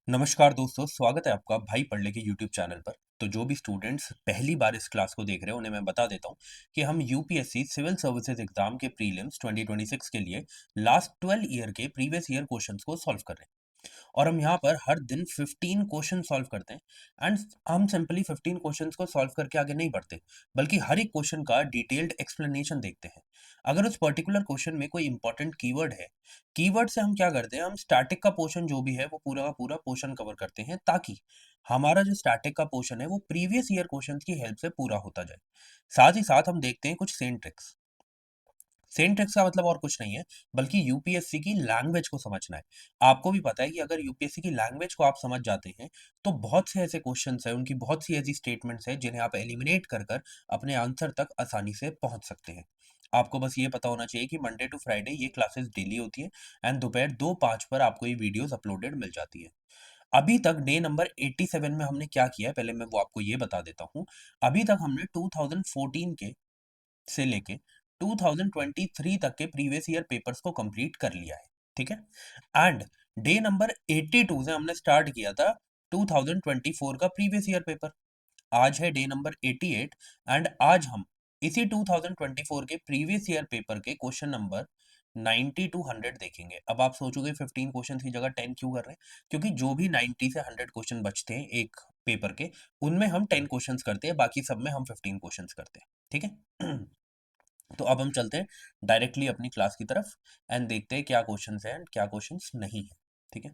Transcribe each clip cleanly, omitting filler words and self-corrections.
नमस्कार दोस्तों, स्वागत है आपका भाई पढ़ले के यूट्यूब चैनल पर। तो जो भी स्टूडेंट्स पहली बार इस क्लास को देख रहे हैं उन्हें मैं बता देता हूँ कि हम यूपीएससी सिविल सर्विसेज एग्जाम के प्रीलिम्स 2026 के लिए लास्ट 12 ईयर के प्रीवियस ईयर क्वेश्चंस को सॉल्व कर रहे हैं। और हम यहाँ पर हर दिन 15 क्वेश्चन सॉल्व करते हैं एंड हम सिंपली 15 क्वेश्चंस को सॉल्व करके आगे नहीं बढ़ते, बल्कि हर एक क्वेश्चन का डिटेल्ड एक्सप्लेनेशन देखते हैं। अगर उस पर्टिकुलर क्वेश्चन में कोई इंपॉर्टेंट कीवर्ड है, कीवर्ड से हम क्या करते हैं, हम स्टैटिक का पोर्शन जो भी है वो पूरा का पूरा पोर्शन कवर करते हैं, ताकि हमारा जो स्टैटिक का पोर्शन है वो प्रीवियस ईयर क्वेश्चंस की हेल्प से पूरा होता जाए। साथ ही साथ हम देखते हैं कुछ सेम ट्रिक्स। सेम ट्रिक्स का मतलब और कुछ नहीं है, बल्कि यूपीएससी की लैंग्वेज को समझना है। आपको भी पता है कि अगर यूपीएससी की लैंग्वेज को आप समझ जाते हैं, तो बहुत से ऐसे क्वेश्चंस हैं, उनकी बहुत सी ऐसी स्टेटमेंट्स हैं जिन्हें आप एलिमिनेट कर कर अपने आंसर तक आसानी से पहुंच सकते हैं। आपको बस ये पता होना चाहिए कि मंडे टू फ्राइडे ये क्लासेस डेली होती है एंड दोपहर 2:05 पर आपको ये वीडियोस अपलोडेड मिल जाती है। अभी तक डे नंबर 87 में हमने क्या किया है, पहले मैं वो आपको ये बता देता हूँ। अभी तक हमने 2014 के से लेके 2023 तक के प्रीवियस ईयर पेपर्स को कंप्लीट कर लिया है। ठीक है। एंड डे नंबर 82 से हमने स्टार्ट किया था 2024 का प्रीवियस ईयर पेपर। आज है डे नंबर 88 एंड आज हम इसी 2024 के प्रीवियस ईयर पेपर के क्वेश्चन नंबर 90 टू 100 देखेंगे। अब आप सोचोगे 15 क्वेश्चन की जगह 10 क्यों कर रहे हैं? क्योंकि जो भी 90 से 100 क्वेश्चन बचते हैं एक पेपर के, उनमें हम 10 क्वेश्चंस करते हैं, बाकी सब में हम 15 क्वेश्चंस करते हैं। ठीक है। तो अब हम चलते हैं डायरेक्टली अपनी क्लास की तरफ एंड देखते हैं क्या क्वेश्चंस हैं एंड क्या क्वेश्चंस नहीं है। ठीक है।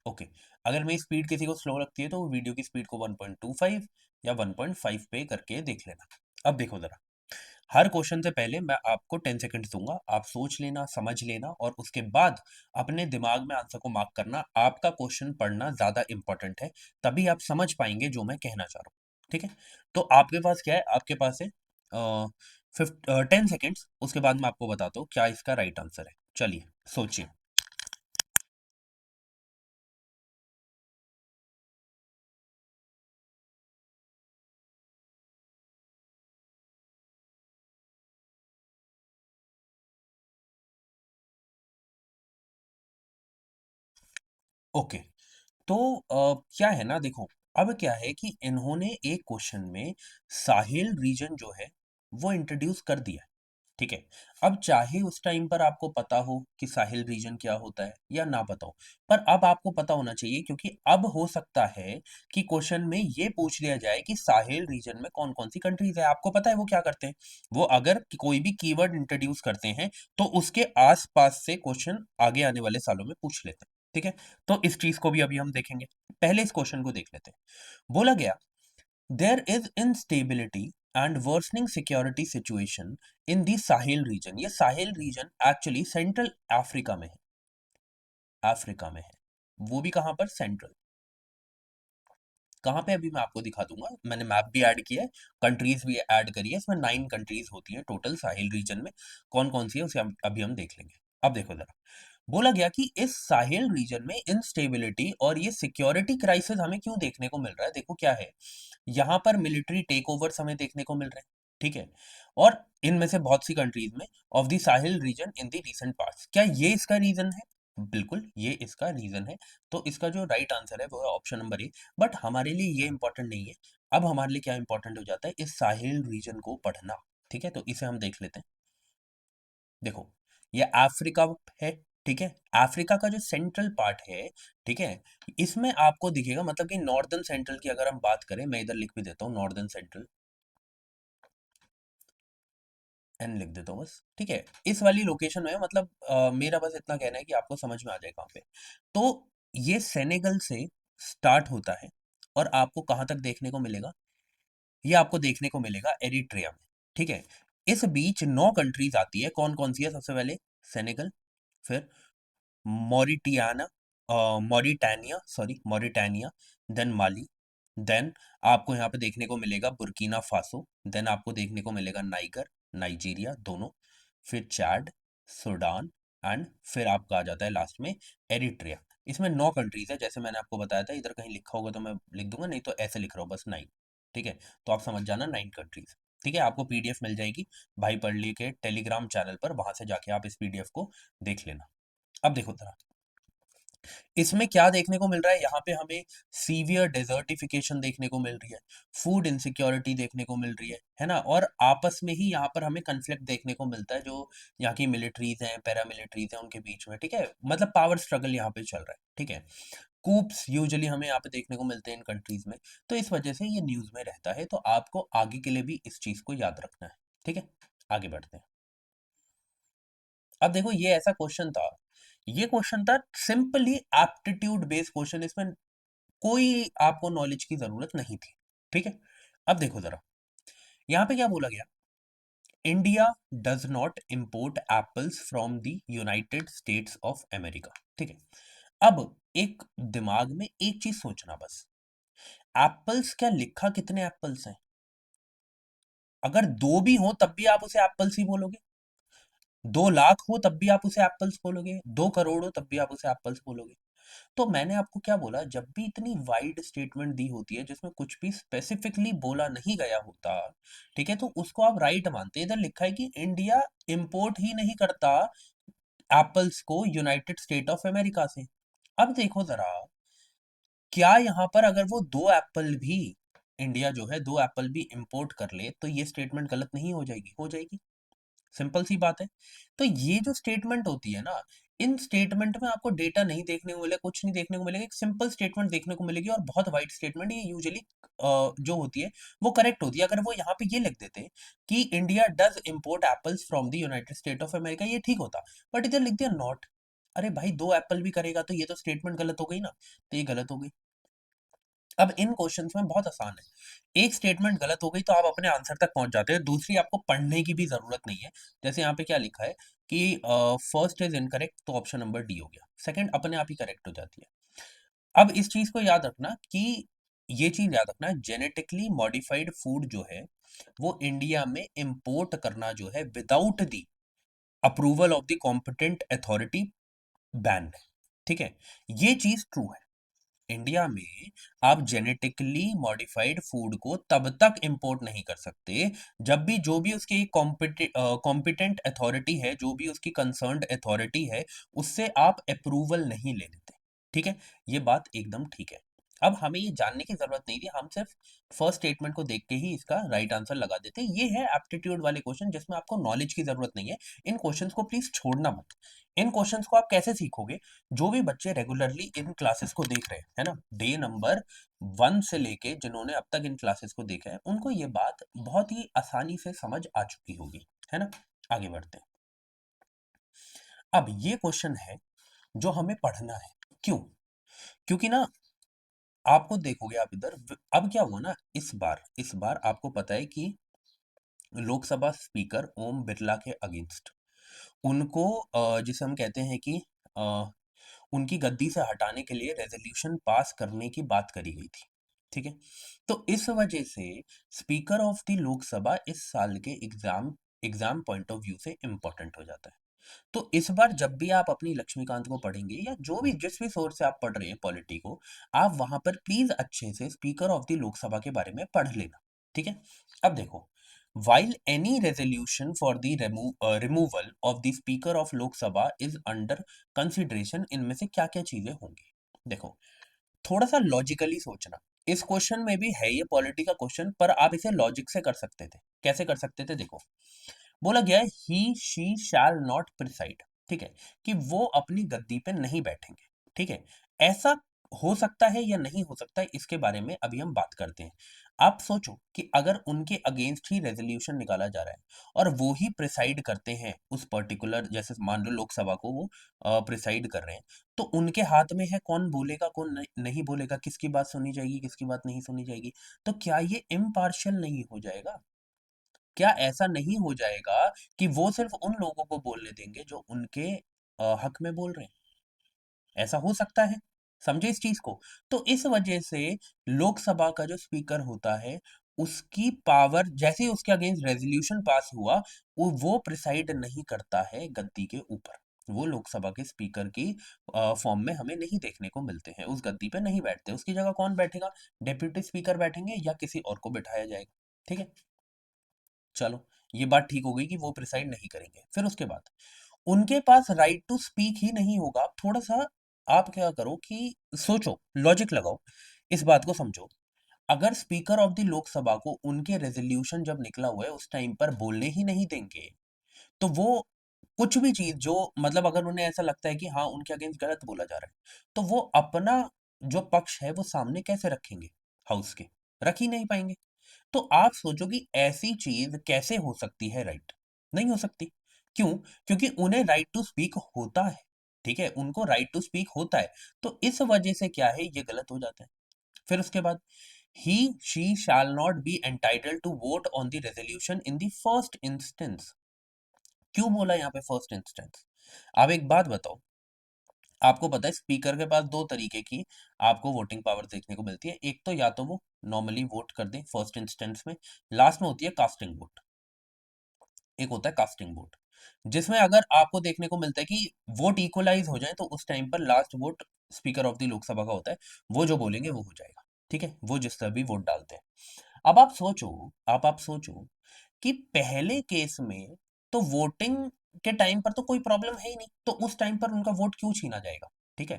ओके। अगर मेरी स्पीड किसी को स्लो लगती है तो वो वीडियो की स्पीड को 1.25 या 1.5 पे करके देख लेना। अब देखो जरा, हर क्वेश्चन से पहले मैं आपको 10 सेकंड्स दूंगा, आप सोच लेना, समझ लेना और उसके बाद अपने दिमाग में आंसर को मार्क करना। आपका क्वेश्चन पढ़ना ज्यादा इंपॉर्टेंट है, तभी आप समझ पाएंगे जो मैं कहना चाह रहा हूँ। ठीक है। तो आपके पास क्या है, आपके पास है 10 सेकेंड्स, उसके बाद मैं आपको बताता हूँ क्या इसका राइट आंसर है। चलिए सोचिए। ओके। तो क्या है ना, देखो, अब क्या है कि इन्होंने एक क्वेश्चन में साहिल रीजन जो है वो इंट्रोड्यूस कर दिया है। ठीक है। अब चाहे उस टाइम पर आपको पता हो कि साहिल रीजन क्या होता है या ना पता हो, पर अब आपको पता होना चाहिए, क्योंकि अब हो सकता है कि क्वेश्चन में ये पूछ लिया जाए कि साहिल रीजन में कौन कौन सी कंट्रीज है। आपको पता है वो क्या करते हैं? वो अगर कोई भी कीवर्ड इंट्रोड्यूस करते हैं तो उसके आसपास से क्वेश्चन आगे आने वाले सालों में पूछ लेते हैं। ठीक है। तो इस चीज को भी अभी हम देखेंगे। पहले इस क्वेश्चन को देख लेते हैं। बोला गया, there is instability and worsening security situation in the Sahel region. ये Sahel region actually central Africa में है। अफ्रीका में है। वो भी कहां पर? सेंट्रल। कहां पे? अभी मैं आपको दिखा दूंगा, मैंने मैप भी ऐड किया है, कंट्रीज भी ऐड करी है। इसमें 9 कंट्रीज होती हैं टोटल साहिल रीजन में। कौन कौन सी है उसे अभी हम देख लेंगे। अब देखो जरा, बोला गया कि इस साहिल रीजन में इंस्टेबिलिटी और ये सिक्योरिटी क्राइसिस हमें क्यों देखने को मिल रहा है। देखो क्या है, यहाँ पर मिलिट्री टेक ओवर्स हमें देखने को मिल रहे हैं। ठीक है। और इनमें से बहुत सी कंट्रीज में of the Sahil reason in the recent past, क्या ये इसका रीजन है? बिल्कुल ये इसका रीजन है। तो इसका जो राइट आंसर है वो है ऑप्शन नंबर ए। बट हमारे लिए ये इंपॉर्टेंट नहीं है। अब हमारे लिए क्या इंपॉर्टेंट हो जाता है, इस साहिल रीजन को पढ़ना। ठीक है। तो इसे हम देख लेते हैं। देखो, ये अफ्रीका है। ठीक है। अफ्रीका का जो सेंट्रल पार्ट है, ठीक है, इसमें आपको दिखेगा, मतलब कि नॉर्दर्न सेंट्रल की अगर हम बात करें, मैं इधर लिख भी देता हूँ नॉर्दर्न सेंट्रल, एन लिख देता हूँ बस। ठीक है। इस वाली लोकेशन में, मतलब मेरा बस इतना कहना है कि आपको समझ में आ जाए कहाँ पे। तो ये सेनेगल से स्टार्ट होता है और आपको कहाँ तक देखने को मिलेगा? ये आपको देखने को मिलेगा एरिट्रिया में। ठीक है। इस बीच 9 कंट्रीज आती है। कौन कौन सी है? सबसे पहले सेनेगल, फिर मॉरिटियाना, मॉरिटानिया, सॉरी मॉरिटानिया, देन माली, देन आपको यहाँ पे देखने को मिलेगा बुर्किना फासो, देन आपको देखने को मिलेगा नाइगर, नाइजीरिया दोनों, फिर चैड, सूडान एंड फिर आपका आ जाता है लास्ट में एरिट्रिया। इसमें 9 कंट्रीज है, जैसे मैंने आपको बताया था। इधर कहीं लिखा होगा तो मैं लिख दूंगा, नहीं तो ऐसे लिख रहा हूँ बस 9। ठीक है। तो आप समझ जाना 9 कंट्रीज। ठीक है। आपको पीडीएफ मिल जाएगी भाई पढ़ली के टेलीग्राम चैनल पर, वहां से जाके आप इस पीडीएफ को देख लेना। अब देखो जरा, इसमें क्या देखने को मिल रहा है, यहाँ पे हमें सीवियर डेजर्टिफिकेशन देखने को मिल रही है, फूड इनसिक्योरिटी देखने को मिल रही है ना, और आपस में ही यहाँ पर हमें कन्फ्लिक्ट देखने को मिलता है, जो यहाँ की मिलिट्रीज हैं, पैरामिलिट्रीज हैं, उनके बीच में, ठीक है, मतलब पावर स्ट्रगल यहाँ पे चल रहा है, ठीक है। कूप्स यूजुअली हमें यहाँ पे देखने को मिलते हैं इन कंट्रीज में, तो इस वजह से ये न्यूज में रहता है, तो आपको आगे के लिए भी इस चीज को याद रखना है, ठीक है। आगे बढ़ते हैं। अब देखो ये ऐसा क्वेश्चन था, ये क्वेश्चन था सिंपली एप्टीट्यूड बेस्ड क्वेश्चन, इसमें कोई आपको नॉलेज की जरूरत नहीं थी, ठीक है। अब देखो जरा, यहाँ पे क्या बोला गया, India does not import apples from the United states of America, ठीक है। अब एक दिमाग में एक चीज सोचना बस, एप्पल्स क्या लिखा कितने एप्पल्स हैं? अगर दो भी हो तब भी आप उसे एप्पल्स ही बोलोगे, 2 लाख हो तब भी आप उसे एप्पल्स बोलोगे, 2 करोड़ हो तब भी आप उसे एप्पल्स बोलोगे। तो मैंने आपको क्या बोला, जब भी इतनी वाइड स्टेटमेंट दी होती है जिसमें कुछ भी स्पेसिफिकली बोला नहीं गया होता, ठीक है, तो उसको आप राइट मानते हैं। इधर लिखा है कि इंडिया इंपोर्ट ही नहीं करता एप्पल्स को यूनाइटेड स्टेट ऑफ अमेरिका से। अब देखो जरा, क्या यहाँ पर अगर वो 2 एप्पल भी, इंडिया जो है 2 एप्पल भी इंपोर्ट कर ले, तो ये स्टेटमेंट गलत नहीं हो जाएगी? हो जाएगी, सिंपल सी बात है। तो ये जो स्टेटमेंट होती है ना, इन स्टेटमेंट में आपको डेटा नहीं देखने को मिलेगा, कुछ नहीं देखने को मिलेगा, एक सिंपल स्टेटमेंट देखने को मिलेगी, और बहुत वाइड स्टेटमेंट ये यूजुअली जो होती है वो करेक्ट होती है। अगर वो यहाँ पे ये लिख देते कि India does import apples from the United state of America, ये ठीक होता, बट इधर लिख दिया नॉट। अरे भाई, 2 एप्पल भी करेगा तो ये तो स्टेटमेंट गलत हो गई ना, तो ये गलत हो गई। अब इन क्वेश्चंस में बहुत आसान है, एक स्टेटमेंट गलत हो गई तो आप अपने आंसर तक पहुंच जाते हैं, दूसरी आपको पढ़ने की भी जरूरत नहीं है। जैसे यहाँ पे क्या लिखा है कि फर्स्ट इज इनकरेक्ट, तो ऑप्शन नंबर डी हो गया, सेकंड अपने आप ही करेक्ट हो जाती है। अब इस चीज को याद रखना कि ये चीज याद रखना, जेनेटिकली मॉडिफाइड फूड जो है वो इंडिया में इंपोर्ट करना जो है without the approval of the competent authority ban है, ठीक है। ये चीज ट्रू है, इंडिया में आप जेनेटिकली मॉडिफाइड फूड को तब तक इंपोर्ट नहीं कर सकते जब भी जो भी उसकी कॉम्पिटेंट अथॉरिटी है, जो भी उसकी कंसर्न्ड अथॉरिटी है, उससे आप अप्रूवल नहीं ले लेते, ठीक है। ये बात एकदम ठीक है। अब हमें ये जानने की जरूरत नहीं थी, हम सिर्फ फर्स्ट स्टेटमेंट को देख के ही इसका राइट आंसर लगा देते। ये है एप्टीट्यूड वाले क्वेश्चन जिसमें आपको नॉलेज की जरूरत नहीं है, इन क्वेश्चंस को प्लीज छोड़ना मत। इन क्वेश्चंस को आप कैसे सीखोगे, जो भी बच्चे रेगुलरली इन क्लासेस को देख रहे हैं, है ना, डे नंबर 1 से लेके जिन्होंने अब तक इन क्लासेस को देखा है, उनको ये बात बहुत ही आसानी से समझ आ चुकी होगी, है ना। आगे बढ़ते हैं। अब ये क्वेश्चन है जो हमें पढ़ना है, क्यों? क्योंकि ना, आपको देखोगे आप इधर, अब क्या हुआ ना, इस बार आपको पता है कि लोकसभा स्पीकर ओम बिरला के अगेंस्ट उनको जिसे हम कहते हैं कि अ, उनकी गद्दी से हटाने के लिए रेजोल्यूशन पास करने की बात करी गई थी, ठीक है। तो इस वजह से स्पीकर ऑफ द लोकसभा इस साल के एग्जाम पॉइंट ऑफ व्यू से इंपॉर्टेंट हो जाता है। तो इस बार जब भी आप अपनी लक्ष्मीकांत को पढ़ेंगे, या जो भी जिस भी सोर्स से आप पढ़ रहे हैं पॉलिटी को, आप वहां पर प्लीज अच्छे से स्पीकर ऑफ द लोकसभा के बारे में पढ़ लेना, ठीक है। अब देखो, while any resolution for the removal of the speaker of lok sabha is under consideration, इनमें से क्या क्या चीजें होंगी? देखो, थोड़ा सा लॉजिकली सोचना, इस क्वेश्चन में भी है, ये पॉलिटी का क्वेश्चन, पर आप इसे लॉजिक से कर सकते थे। कैसे कर सकते थे? देखो, बोला गया है ही शी शैल नॉट प्रिसाइड, ठीक है, कि वो अपनी गद्दी पे नहीं बैठेंगे, ठीक है। ऐसा हो सकता है या नहीं हो सकता है, इसके बारे में अभी हम बात करते हैं। आप सोचो कि अगर उनके अगेंस्ट ही रेजोल्यूशन निकाला जा रहा है और वो ही प्रिसाइड करते हैं उस पर्टिकुलर, जैसे मान लो लोकसभा को वो प्रिसाइड कर रहे हैं, तो उनके हाथ में है कौन बोलेगा कौन नहीं बोलेगा, किसकी बात सुनी जाएगी किसकी बात नहीं सुनी जाएगी। तो क्या ये इम्पार्शियल नहीं हो जाएगा? क्या ऐसा नहीं हो जाएगा कि वो सिर्फ उन लोगों को बोलने देंगे जो उनके हक में बोल रहे हैं? ऐसा हो सकता है, समझे इस चीज को। तो इस वजह से लोकसभा का जो स्पीकर होता है, उसकी पावर, जैसे ही उसके अगेंस्ट रेजोल्यूशन पास हुआ, वो प्रिसाइड नहीं करता है गद्दी के ऊपर। वो लोकसभा के स्पीकर की फॉर्म में हमें नहीं देखने को मिलते हैं, उस गद्दी पे नहीं बैठते। उसकी जगह कौन बैठेगा? डेप्यूटी स्पीकर बैठेंगे या किसी और को बिठाया जाएगा, ठीक है। चलो, ये बात ठीक हो गई कि वो प्रिसाइड नहीं करेंगे। फिर उसके बाद उनके पास राइट टू स्पीक ही नहीं होगा। आप थोड़ा सा आप क्या करो कि सोचो, लॉजिक लगाओ, इस बात को समझो। अगर स्पीकर ऑफ द लोकसभा को उनके रेजोल्यूशन जब निकला हुआ है उस टाइम पर बोलने ही नहीं देंगे, तो वो कुछ भी चीज जो मतलब अगर उन्हें ऐसा लगता है कि हाँ उनके अगेंस्ट गलत बोला जा रहा है, तो वो अपना जो पक्ष है वो सामने कैसे रखेंगे? हाउस के रख ही नहीं पाएंगे। तो आप सोचो कि ऐसी चीज कैसे हो सकती है? राइट, नहीं हो सकती। क्यों? क्योंकि उन्हें राइट टू स्पीक होता है। ठीक है, उनको राइट टू स्पीक होता है। तो इस वजह से क्या है, ये गलत हो जाता है। फिर उसके बाद ही she shall not be entitled to vote on the resolution in the first instance. क्यों बोला यहाँ पे फर्स्ट इंस्टेंस? आप एक बात बताओ, आपको पता है स्पीकर के पास दो तरीके की आपको वोटिंग पावर देखने को मिलती है। एक तो या तो वो नॉर्मली वोट कर दे फर्स्ट इंस्टेंस में, लास्ट में होती है कास्टिंग वोट। एक होता है कास्टिंग वोट, जिसमें अगर आपको देखने को मिलता है कि वोट इक्वलाइज हो जाए तो उस टाइम पर last vote speaker of the Lok Sabha का होता है। वो जो बोलेंगे वो हो जाएगा। ठीक है, वो जिस तरह भी वोट डालते हैं। अब आप सोचो कि पहले केस में तो वोटिंग के टाइम पर तो कोई प्रॉब्लम है ही नहीं, तो उस टाइम पर उनका वोट क्यों छीना जाएगा? ठीक है,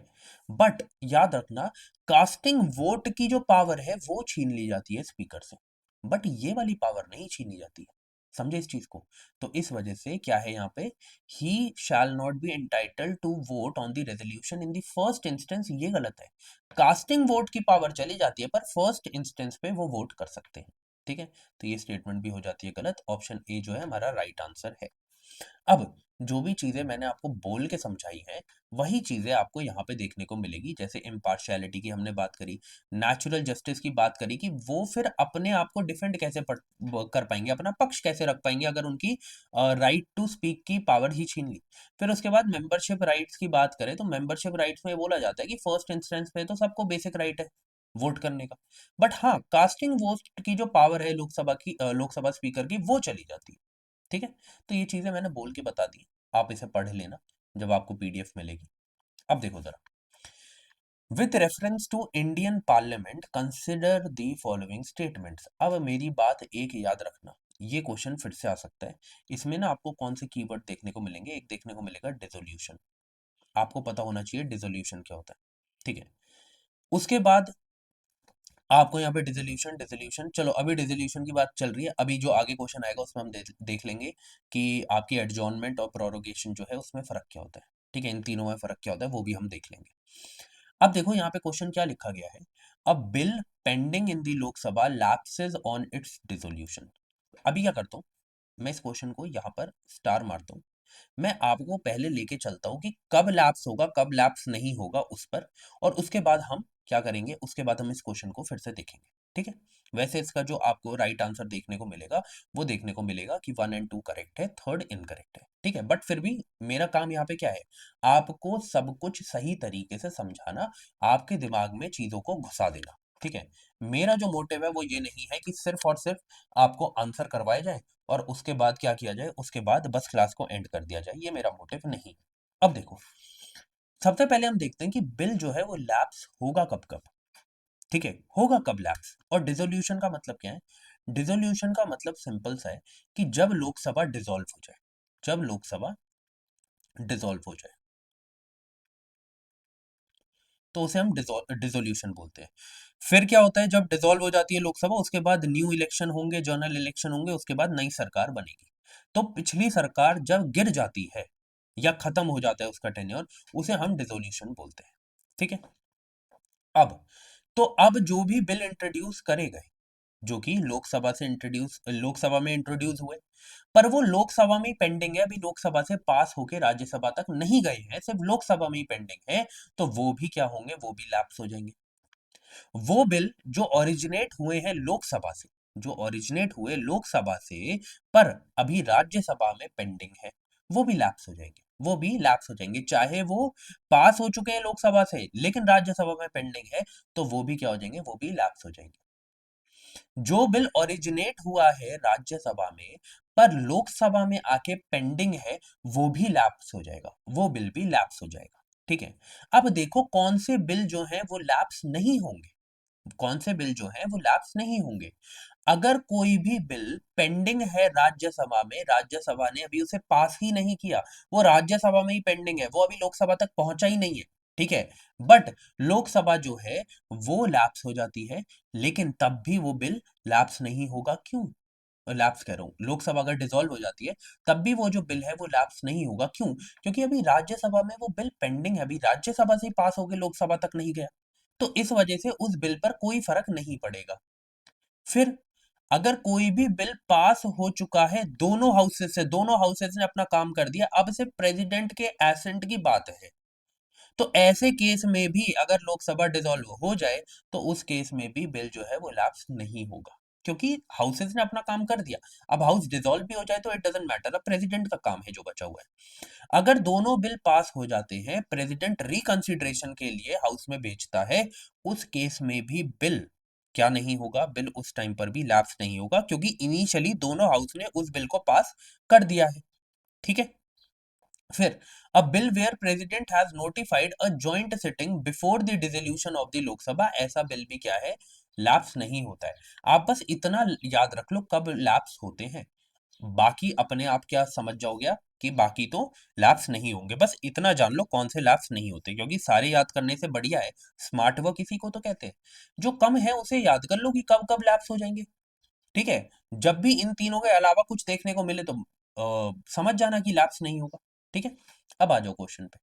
बट याद रखना, कास्टिंग वोट की जो पावर है वो छीन ली जाती है स्पीकर से, बट ये वाली पावर नहीं छीनी जाती है। समझे इस चीज को? तो इस वजह से क्या है यहाँ पे, he shall not be entitled to vote on the resolution in the first instance, ये गलत है। कास्टिंग वोट की पावर चली जाती है पर फर्स्ट इंस्टेंस पे वो वोट कर सकते हैं। ठीक है, तो ये स्टेटमेंट भी हो जाती है गलत। ऑप्शन ए जो है हमारा राइट आंसर है। अब जो भी चीजें मैंने आपको बोल के समझाई हैं, वही चीजें आपको यहाँ पे देखने को मिलेगी। जैसे इम्पार्शियलिटी की हमने बात करी, नेचुरल जस्टिस की बात करी कि वो फिर अपने आप को डिफेंड कैसे कर पाएंगे, अपना पक्ष कैसे रख पाएंगे अगर उनकी राइट टू स्पीक की पावर ही छीन ली। फिर उसके बाद मेंबरशिप राइट्स की बात करें तो मेंबरशिप राइट्स में बोला जाता है कि फर्स्ट इंस्टेंस पे तो सबको बेसिक राइट है वोट करने का, बट हाँ कास्टिंग वोट की जो पावर है लोकसभा की, लोकसभा स्पीकर की, वो चली जाती है। ठीक है, तो ये चीजें मैंने बोल के बता दी, आप इसे पढ़ लेना जब आपको पीडीएफ मिलेगी। अब देखो जरा, with reference to Indian parliament consider the following statements. अब मेरी बात एक याद रखना, ये क्वेश्चन फिर से आ सकता है। इसमें ना आपको कौन से कीवर्ड देखने को मिलेंगे? एक देखने को मिलेगा डिसोल्यूशन, आपको पता होना चाहिए डिसोल्यूशन क्या होता है। ठीक है, उसके बाद आपको यहाँ पे डिसोल्यूशन डिसोल्यूशन, चलो अभी डिसोल्यूशन की बात चल रही है, अभी जो आगे क्वेश्चन आएगा उसमें हम देख लेंगे कि आपकी एडजॉर्नमेंट और प्रोरोगेशन जो है उसमें फर्क क्या होता है। ठीक है, इन तीनों में फर्क क्या होता है वो भी हम देख लेंगे। अब देखो यहाँ पे क्वेश्चन क्या लिखा गया है, अ bill pending in the Lok Sabha lapses on it's dissolution. अभी क्या करता हूँ, मैं इस क्वेश्चन को यहाँ पर स्टार मारता हूँ। मैं आपको पहले लेके चलता हूँ कि कब लैप्स होगा कब लैप्स नहीं होगा उस पर, और उसके बाद हम क्या करेंगे, उसके बाद हम इस क्वेश्चन को फिर से देखेंगे। ठीक है, वैसे इसका जो आपको राइट आंसर देखने को मिलेगा वो देखने को मिलेगा कि 1 और 2 करेक्ट है, थर्ड इनकरेक्ट है। ठीक है, बट फिर भी मेरा काम यहाँ पे क्या है, आपको सब कुछ सही तरीके से समझाना, आपके दिमाग में चीजों को घुसा देना। ठीक है, मेरा जो मोटिव है वो ये नहीं है कि सिर्फ और सिर्फ आपको आंसर करवाए जाए और उसके बाद क्या किया जाए, उसके बाद बस क्लास को एंड कर दिया जाए, ये मेरा मोटिव नहीं। अब देखो, सबसे पहले हम देखते हैं कि बिल जो है वो लैप्स होगा कब कब। ठीक है, होगा कब लैप्स, और डिसोल्यूशन का मतलब क्या है? डिसोल्यूशन का मतलब सिंपल सा है कि जब लोकसभा डिसॉल्व हो जाए, जब लोकसभा डिसॉल्व हो जाए तो उसे हम डिसोल्यूशन बोलते हैं। फिर क्या होता है, जब डिसॉल्व हो जाती है लोकसभा उसके बाद न्यू इलेक्शन होंगे, जनरल इलेक्शन होंगे, उसके बाद नई सरकार बनेगी। तो पिछली सरकार जब गिर जाती है या खत्म हो जाता है उसका टेन्योर, उसे हम डिसोल्यूशन बोलते हैं। ठीक है, अब तो अब जो भी बिल इंट्रोड्यूस करे गए, जो कि लोकसभा में इंट्रोड्यूस हुए, पर वो लोकसभा में ही पेंडिंग है, अभी लोकसभा से पास होके राज्यसभा तक नहीं गए हैं, सिर्फ लोकसभा में ही पेंडिंग है, तो वो भी क्या होंगे, वो भी लैप्स हो जाएंगे। वो बिल जो ओरिजिनेट हुए हैं लोकसभा से, जो ओरिजिनेट हुए लोकसभा से पर अभी राज्यसभा में पेंडिंग है, वो भी लैप्स हो जाएंगे, वो भी लैप्स हो जाएंगे, चाहे वो पास हो चुके हैं लोकसभा से लेकिन राज्यसभा में पेंडिंग है, तो वो भी क्या हो जाएंगे, वो भी लैप्स हो जाएंगे। जो बिल ओरिजिनेट हुआ है राज्यसभा में पर लोकसभा में आके पेंडिंग है, वो भी लैप्स हो जाएगा, वो बिल भी लैप्स हो जाएगा। ठीक है, अब देखो कौन से बिल जो हैं वो लैप्स नहीं होंगे, कौन से बिल जो हैं वो लैप्स नहीं होंगे। अगर कोई भी बिल पेंडिंग है राज्यसभा में, राज्यसभा ने अभी उसे पास ही नहीं किया, वो राज्यसभा में ही पेंडिंग है, वो अभी लोकसभा तक पहुंचा ही नहीं है, ठीक है। बट लोकसभा जो है वो लैप्स हो जाती है, लेकिन तब भी वो बिल लैप्स नहीं होगा। क्यों लैप्स कह रहा हूँ, लोकसभा अगर डिसॉल्व हो जाती है तब भी वो जो बिल है वो लैप्स नहीं होगा। क्यों? क्योंकि अभी राज्यसभा में वो बिल पेंडिंग है, अभी राज्यसभा से ही पास होकर लोकसभा तक नहीं गया। तो इस वजह से उस बिल पर कोई फर्क नहीं पड़ेगा। फिर अगर कोई भी बिल पास हो चुका है दोनों हाउसेस से, दोनों हाउसेस ने अपना काम कर दिया, अब सिर्फ प्रेसिडेंट के एसेंट की बात है। तो ऐसे केस में भी अगर लोकसभा डिसॉल्व हो जाए तो उस केस में भी बिल जो है वो लैप्स नहीं होगा, क्योंकि हाउसेस ने अपना काम कर दिया। अब हाउस डिसॉल्व भी हो जाए तो इट डजंट मैटर, अब प्रेसिडेंट का काम है जो बचा हुआ है। अगर दोनों बिल पास हो जाते हैं, प्रेसिडेंट रिकंसिडरेशन के लिए हाउस में भेजता है, उस केस में भी बिल क्या नहीं होगा, बिल उस टाइम पर भी लैप्स नहीं होगा, क्योंकि इनिशियली दोनों हाउस ने उस बिल को पास कर दिया है। ठीक है। फिर a bill where president has notified a joint sitting before the dissolution of the Lok Sabha, ऐसा बिल भी क्या है, लैप्स नहीं होता है। आप बस इतना याद रख लो कब लैप्स होते हैं, बाकी अपने आप क्या समझ जाओगे आप कि बाकी तो लैप्स नहीं होंगे। बस इतना जान लो कौन से लैप्स नहीं होते, क्योंकि सारे याद करने से बढ़िया है स्मार्ट वर्क इसी को तो कहते हैं। जो कम है उसे याद कर लो कि कब कब लैप्स हो जाएंगे। ठीक है। जब भी इन तीनों के अलावा कुछ देखने को मिले तो समझ जाना कि लैप्स नहीं होगा। ठीक है। अब आ जाओ क्वेश्चन पे।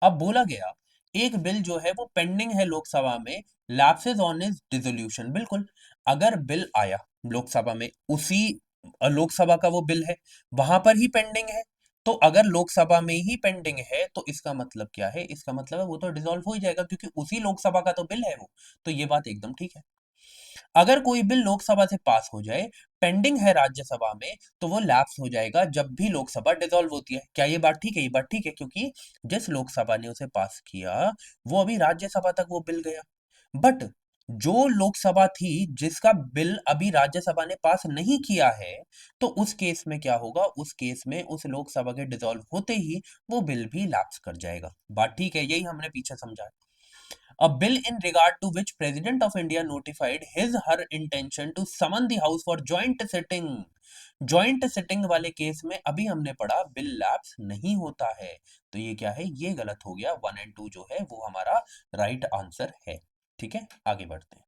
अब बोला गया एक बिल जो है वो पेंडिंग है लोकसभा में, लैप्सेस ऑन इज डिसोल्यूशन। बिल्कुल, अगर बिल आया लोकसभा में, उसी लोकसभा का वो बिल है, वहां पर ही पेंडिंग है, तो अगर लोकसभा में ही पेंडिंग है तो इसका मतलब क्या है, इसका मतलब है वो तो डिसॉल्व हो ही जाएगा, क्योंकि उसी लोकसभा का तो बिल है वो। तो ये बात एकदम ठीक है। अगर कोई बिल लोकसभा से पास हो जाए, पेंडिंग है राज्यसभा में, तो वो लैप्स हो जाएगा जब भी लोकसभा डिसॉल्व होती है। क्या ये बात ठीक है? ये बात ठीक है, क्योंकि जिस लोकसभा ने उसे पास किया वो अभी राज्यसभा तक वो बिल गया। बट जो लोकसभा थी जिसका बिल अभी राज्यसभा ने पास नहीं किया है, तो उस केस में क्या होगा, उस केस में उस लोकसभा के डिसॉल्व होते ही वो बिल भी लैप्स कर जाएगा। बात ठीक है, यही हमने पीछे समझा। A bill in regard to which President of India notified his her intention to summon the House for joint sitting. Joint sitting वाले केस में अभी हमने पढ़ा बिल लैप्स नहीं होता है। तो ये क्या है, ये गलत हो गया। 1 और 2 जो है वो हमारा राइट आंसर है। ठीक है, आगे बढ़ते हैं।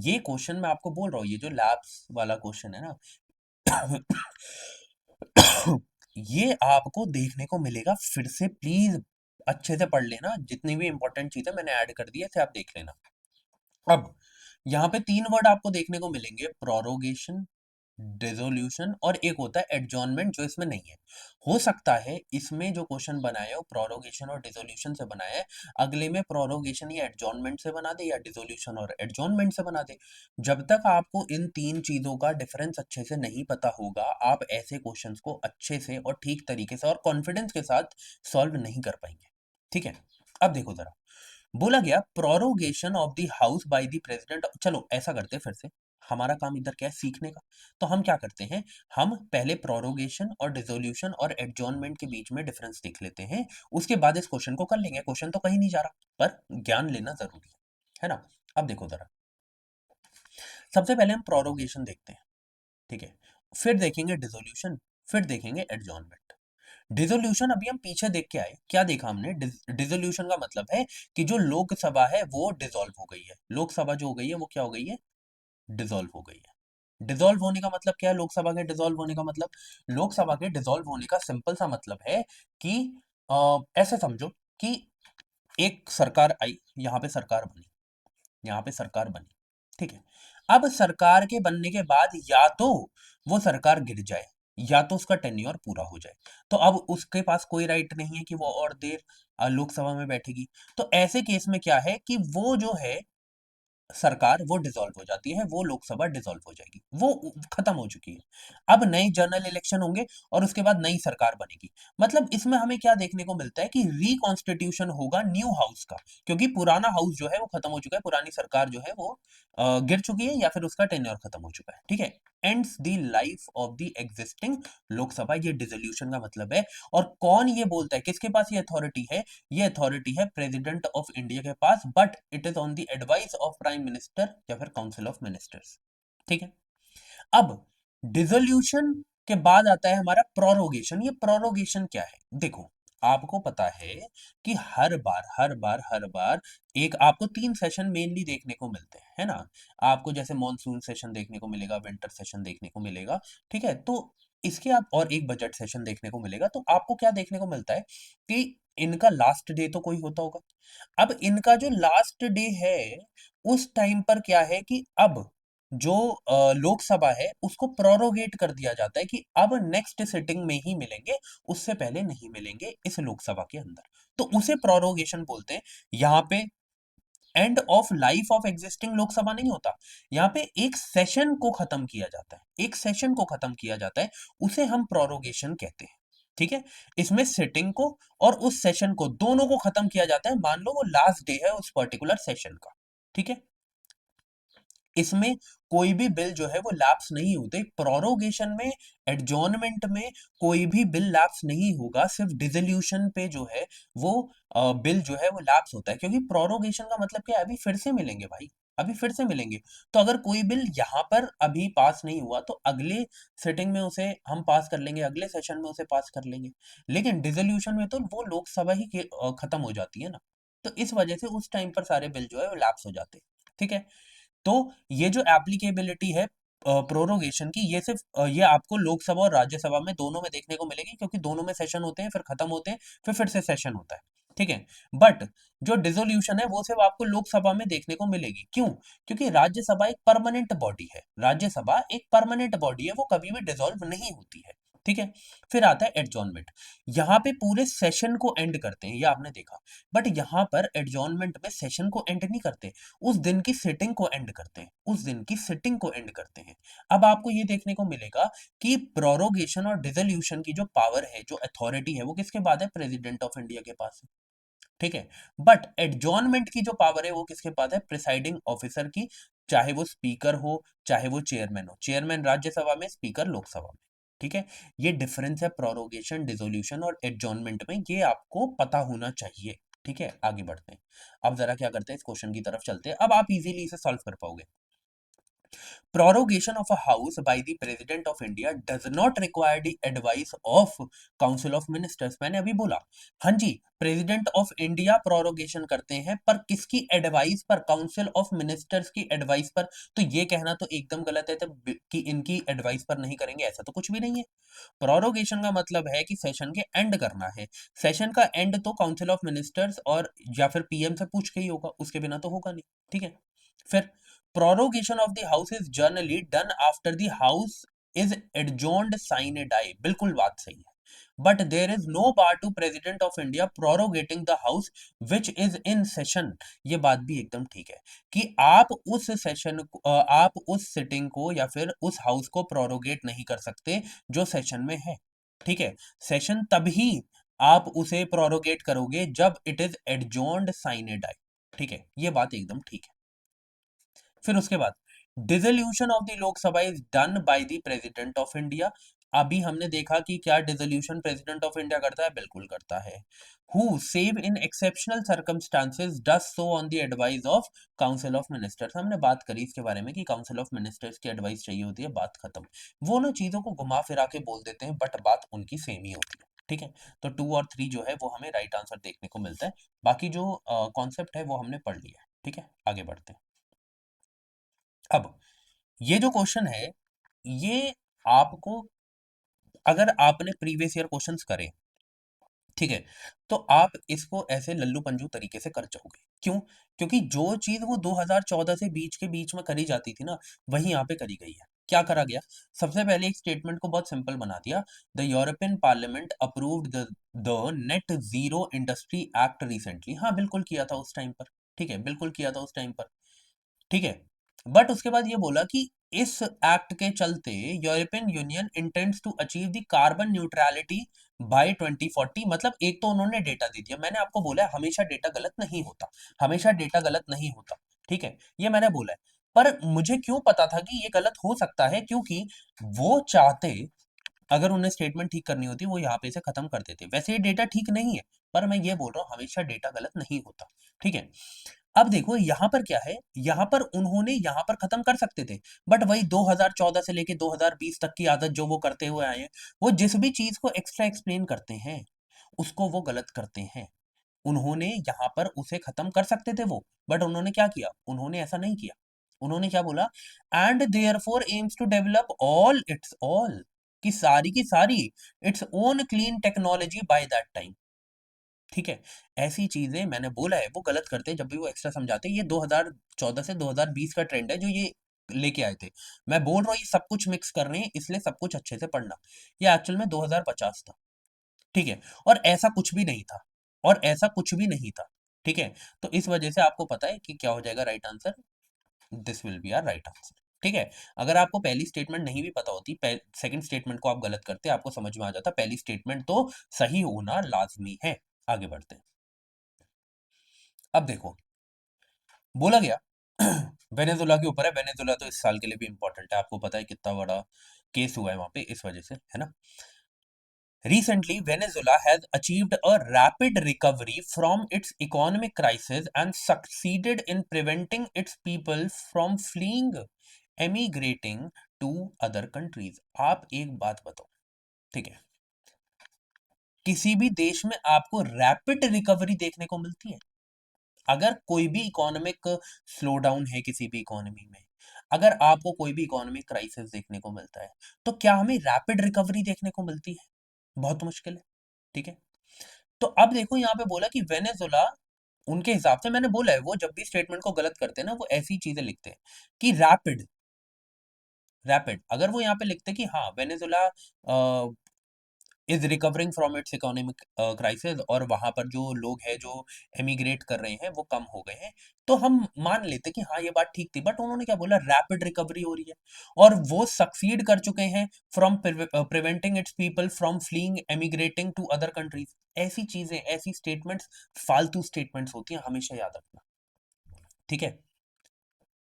ये क्वेश्चन मैं आपको बोल रहा हूँ, ये जो लैप्स वाला क्वेश्चन है ना, ये आपको देखने को मिलेगा फिर से। प्लीज अच्छे से पढ़ लेना, जितनी भी इंपॉर्टेंट चीजें मैंने ऐड कर दी है इसे आप देख लेना। अब यहाँ पे 3 वर्ड आपको देखने को मिलेंगे, प्रोरोगेशन, डिसोल्यूशन और एक होता है एडजॉर्नमेंट, जो इसमें नहीं है। हो सकता है इसमें जो क्वेश्चन बनाया है वो प्रोरोगेशन और डिसोल्यूशन से बनाया है, अगले में प्रोरोगेशन या एडजॉर्नमेंट से बना दे या डिसोल्यूशन और एडजॉर्नमेंट से बना दे। जब तक आपको इन 3 चीजों का डिफरेंस अच्छे से नहीं पता होगा, आप ऐसे क्वेश्चंस को अच्छे से और ठीक तरीके से और कॉन्फिडेंस के साथ सॉल्व नहीं कर पाएंगे। ठीक है। अब देखो जरा, बोला गया prorogation of the house by the president. चलो ऐसा करते हैं फिर से, हमारा काम इधर क्या है, सीखने का। तो हम क्या करते हैं, हम पहले प्रोरोगेशन और डिसोल्यूशन और एडजॉर्नमेंट के बीच में डिफरेंस देख लेते हैं, उसके बाद इस क्वेश्चन को कर लेंगे। क्वेश्चन तो कहीं नहीं जा रहा, पर ज्ञान लेना जरूरी है ना। अब देखो जरा, सबसे पहले हम प्रोरोगेशन देखते हैं। ठीक है। फिर देखेंगे डिसोल्यूशन, फिर देखेंगे एडजॉर्नमेंट। डिसोल्यूशन अभी हम पीछे देख के आए, क्या देखा हमने, डिसोल्यूशन का मतलब है कि जो लोकसभा है वो डिसॉल्व हो गई है। लोकसभा जो हो गई है वो क्या हो गई है, डिसॉल्व हो गई है। डिसॉल्व होने का मतलब क्या है, लोकसभा के डिसॉल्व होने का मतलब, लोकसभा के डिसॉल्व होने का सिंपल सा मतलब है कि ऐसे समझो कि एक सरकार आई, यहाँ पे सरकार बनी, यहाँ पे सरकार बनी। ठीक है। अब सरकार के बनने के बाद या तो वो सरकार गिर जाए या तो उसका टेन्योर पूरा हो जाए, तो अब उसके पास कोई राइट नहीं है कि वो और देर लोकसभा में बैठेगी। तो ऐसे केस में क्या है कि वो जो है सरकार वो डिसॉल्व हो जाती है, वो लोकसभा डिसॉल्व हो जाएगी, वो खत्म हो चुकी है। अब नए जनरल इलेक्शन होंगे और उसके बाद नई सरकार बनेगी। मतलब इसमें हमें क्या देखने को मिलता है कि रिकॉन्स्टिट्यूशन होगा न्यू हाउस का, क्योंकि पुराना हाउस जो है वो खत्म हो चुका है, पुरानी सरकार जो है वो गिर चुकी है या फिर उसका टेन्योर खत्म हो चुका है। ठीक है। Ends the life of the existing Lok Sabha, ये डिसोल्यूशन का मतलब है। और कौन ये बोलता है, किसके पास ये अथॉरिटी है, ये अथॉरिटी है प्रेसिडेंट ऑफ इंडिया के पास, but it is on the advice of prime minister या फिर काउंसिल ऑफ मिनिस्टर्स। ठीक है। अब डिसोल्यूशन के बाद आता है हमारा प्रोरोगेशन। ये प्रोरोगेशन क्या है, देखो, आपको पता है कि हर बार एक आपको 3 सेशन मेनली देखने को मिलते हैं, है ना? आपको जैसे मॉनसून सेशन देखने को मिलेगा, विंटर सेशन देखने को मिलेगा, ठीक है? तो इसके आप और एक बजट सेशन देखने को मिलेगा, तो आपको क्या देखने को मिलता है कि इनका लास्ट डे तो कोई होता होगा। अब इनका जो लास्ट डे है, उस टाइम पर क्या है कि अब जो लोकसभा है, उसको प्रोरोगेट कर दिया जाता है कि अब नेक्स्ट सिटिंग में ही मिलेंगे, उससे पहले नहीं मिलेंगे इस लोकसभा के अंदर। तो उसे प्रोरोगेशन बोलते हैं। यहाँ पे end of life of existing Lok Sabha नहीं होता। यहाँ पे एक सेशन को खत्म किया जाता है, एक सेशन को खत्म किया जाता है, उसे हम प्रोरोगेशन कहते हैं। ठीक है? इसमें सिटिंग को और उस सेशन को दोनों को खत्म किया जाता है। मान लो वो लास्ट डे है उस पर्टिकुलर सेशन का। ठीक है? इसमें कोई भी बिल जो है वो लैप्स नहीं होते। प्रोरोगेशन में, एडजॉर्नमेंट में कोई भी बिल लैप्स नहीं होगा। सिर्फ डिसोल्यूशन पे जो है वो बिल जो है वो लैप्स होता है, क्योंकि प्रोरोगेशन का मतलब क्या है, अभी फिर से मिलेंगे भाई, अभी फिर से मिलेंगे। तो अगर कोई बिल यहाँ पर अभी पास नहीं हुआ तो अगले सिटिंग में उसे हम पास कर लेंगे, अगले सेशन में उसे पास कर लेंगे। लेकिन डिसोल्यूशन में तो वो लोकसभा ही खत्म हो जाती है ना। तो इस वजह से उस टाइम पर सारे बिल जो है वो लैप्स हो जाते हैं। ठीक है? तो ये जो एप्लीकेबिलिटी है प्रोरोगेशन की, ये सिर्फ ये आपको लोकसभा और राज्यसभा में दोनों में देखने को मिलेगी, क्योंकि दोनों में सेशन होते हैं, फिर खत्म होते हैं, फिर से सेशन होता है। ठीक है? बट जो डिसोल्यूशन है वो सिर्फ आपको लोकसभा में देखने को मिलेगी। क्यों? क्योंकि राज्यसभा एक परमानेंट बॉडी है। राज्यसभा एक परमानेंट बॉडी है, वो कभी भी डिसॉल्व नहीं होती है। ठीक है? फिर आता है एडजॉर्नमेंट। यहाँ पे पूरे सेशन को एंड करते हैं, ये आपने देखा। बट यहाँ पर एडजॉर्नमेंट में सेशन को एंड नहीं करते, उस दिन की सिटिंग को एंड करते हैं, उस दिन की सिटिंग को एंड करते हैं। अब आपको ये देखने को मिलेगा कि प्रोरोगेशन और डिसोल्यूशन की जो पावर है, जो अथॉरिटी है, वो किसके पास है? प्रेसिडेंट ऑफ इंडिया के पास है। ठीक है? बट एडजॉर्नमेंट की जो पावर है वो किसके पास है? प्रिसाइडिंग ऑफिसर की। चाहे वो स्पीकर हो, चाहे वो चेयरमैन हो। चेयरमैन राज्यसभा में, स्पीकर लोकसभा में। ठीक है? ये डिफरेंस है प्रोरोगेशन, डिसोल्यूशन और एडजॉर्नमेंट में, ये आपको पता होना चाहिए। ठीक है? आगे बढ़ते हैं। अब जरा क्या करते हैं, इस क्वेश्चन की तरफ चलते हैं। अब आप इजीली इसे सॉल्व कर पाओगे। Prorogation of a house by the President of India does not require the advice of Council of Ministers। मैंने अभी बोला, हाँ जी, प्रेसिडेंट ऑफ इंडिया प्रोरोगेशन करते हैं, पर किसकी एडवाइस पर? काउंसिल ऑफ मिनिस्टर्स की एडवाइस पर। तो ये कहना तो एकदम गलत है तब कि इनकी एडवाइस पर नहीं करेंगे, ऐसा तो कुछ भी नहीं है। प्रोरोगेशन का मतलब है कि सेशन के एंड करना है। सेशन का एंड तो काउंसिल ऑफ मिनिस्टर्स और या फिर पीएम से पूछ के ही होगा, उसके बिना तो होगा नहीं। ठीक है? फिर prorogation of the house is generally done after the house is adjourned sine die। बिल्कुल बात सही है। But there is no bar to president of India prorogating the house which is in session। ये बात भी एकदम ठीक है कि आप उस सेशन आप उस सिटिंग को या फिर उस हाउस को प्रोरोगेट नहीं कर सकते जो सेशन में है। ठीक है? सेशन तभी आप उसे प्रोरोगेट करोगे जब इट इज एडजॉर्न्ड साइन डाई। ठीक है? ये बात एकदम ठीक है। फिर उसके बाद dissolution of the Lok Sabha is done by the president of India. अभी हमने देखा कि क्या डिसोल्यूशन प्रेसिडेंट ऑफ इंडिया करता है? बिल्कुल करता है। Who save in exceptional circumstances does so on the advice of council of ministers. हमने बात करी इसके बारे में कि काउंसिल ऑफ मिनिस्टर्स की एडवाइस चाहिए होती है, बात खत्म। वो ना चीजों को घुमा फिरा के बोल देते हैं, बट बात उनकी सेम ही होती है। ठीक है? तो 2 और 3 जो है वो हमें राइट आंसर देखने को मिलता है। बाकी जो कॉन्सेप्ट है वो हमने पढ़ लिया है। ठीक है? आगे बढ़ते हैं। अब ये जो क्वेश्चन है, ये आपको, अगर आपने प्रीवियस ईयर क्वेश्चंस करे, ठीक है, तो आप इसको ऐसे लल्लू पंजू तरीके से कर जाओगे। क्यों? क्योंकि जो चीज वो 2014 से बीच के बीच में करी जाती थी ना, वही यहाँ पे करी गई है। क्या करा गया? सबसे पहले एक स्टेटमेंट को बहुत सिंपल बना दिया। The European parliament approved the net zero industry act recently. हाँ, बिल्कुल किया था उस टाइम पर। ठीक है? बिल्कुल किया था उस टाइम पर। ठीक है? बट उसके बाद ये बोला कि इस एक्ट के चलते European Union intends to achieve the carbon neutrality by 2040। मतलब एक तो उन्होंने डेटा दे दिया। मैंने आपको बोला है हमेशा डेटा गलत नहीं होता, हमेशा डेटा गलत नहीं होता। ठीक है? ये मैंने बोला है। पर मुझे क्यों पता था कि ये गलत हो सकता है? क्योंकि वो चाहते, अगर उन्हें स्टेटमेंट ठीक करनी होती वो यहाँ पे इसे खत्म कर देते। वैसे ये डेटा ठीक नहीं है, पर मैं ये बोल रहा हूँ हमेशा डेटा गलत नहीं होता। ठीक है? अब देखो यहाँ पर क्या है, यहाँ पर उन्होंने यहाँ पर खत्म कर सकते थे, बट वही 2014 से लेके 2020 तक की आदत जो वो करते हुए आए हैं, वो जिस भी चीज को एक्स्ट्रा एक्सप्लेन करते हैं उसको वो गलत करते हैं। उन्होंने यहाँ पर उसे खत्म कर सकते थे वो, बट उन्होंने क्या किया, उन्होंने ऐसा नहीं किया। उन्होंने क्या बोला, and therefore aims to develop all its all, की सारी its own clean technology by that time. ठीक है, ऐसी चीजें मैंने बोला है वो गलत करते हैं जब भी वो एक्स्ट्रा समझाते हैं। ये 2014 से 2020 का ट्रेंड है जो ये लेके आए थे। मैं बोल रहा हूँ ये सब कुछ मिक्स कर रहे हैं, इसलिए सब कुछ अच्छे से पढ़ना। ये एक्चुअल में 2050 था। ठीक है, और ऐसा कुछ भी नहीं था, और ऐसा कुछ भी नहीं था। ठीक है, तो इस वजह से आपको पता है कि क्या हो जाएगा right answer, this will be our right answer. ठीक है, अगर आपको पहली स्टेटमेंट नहीं भी पता होती, सेकंड स्टेटमेंट को आप गलत करते, आपको समझ में आ जाता पहली स्टेटमेंट तो सही होना लाजमी है। आगे बढ़ते हैं। अब देखो, बोला गया वेनेजुला के ऊपर है। वेनेजुला तो इस साल के लिए भी इंपॉर्टेंट है, आपको पता है कितना बड़ा केस हुआ है वहां पे, इस वजह से, है ना। Recently, Venezuela has achieved a rapid recovery from its economic crisis and succeeded in preventing its people from fleeing, emigrating to other countries. आप एक बात बताओ, ठीक है, किसी भी देश में आपको रैपिड रिकवरी देखने को मिलती है? अगर कोई भी इकोनॉमिक स्लो डाउन है किसी भी इकोनॉमी में, अगर आपको कोई भी इकोनॉमिक क्राइसिस देखने को मिलता है, तो क्या हमें रैपिड रिकवरी देखने को मिलती है? बहुत मुश्किल है। ठीक है, तो अब देखो यहाँ पे बोला कि वेनेजुला, उनके हिसाब से, मैंने बोला है वो जब भी स्टेटमेंट को गलत करते हैं ना वो ऐसी चीजें लिखते हैं कि रैपिड, रैपिड अगर वो यहाँ पे लिखते कि हाँ Venezuela is recovering from its economic crisis, और वहां पर जो लोग हैं जो एमिग्रेट कर रहे हैं वो कम हो गए हैं, तो हम मान लेते कि हाँ ये बात ठीक थी। बट उन्होंने क्या बोला, रैपिड रिकवरी हो रही है, और वो सक्सीड कर चुके हैं from preventing its people from fleeing emigrating to other countries. ऐसी चीजें, ऐसी स्टेटमेंट्स फालतू स्टेटमेंट्स होती हैं, हमेशा याद रखना। ठीक है,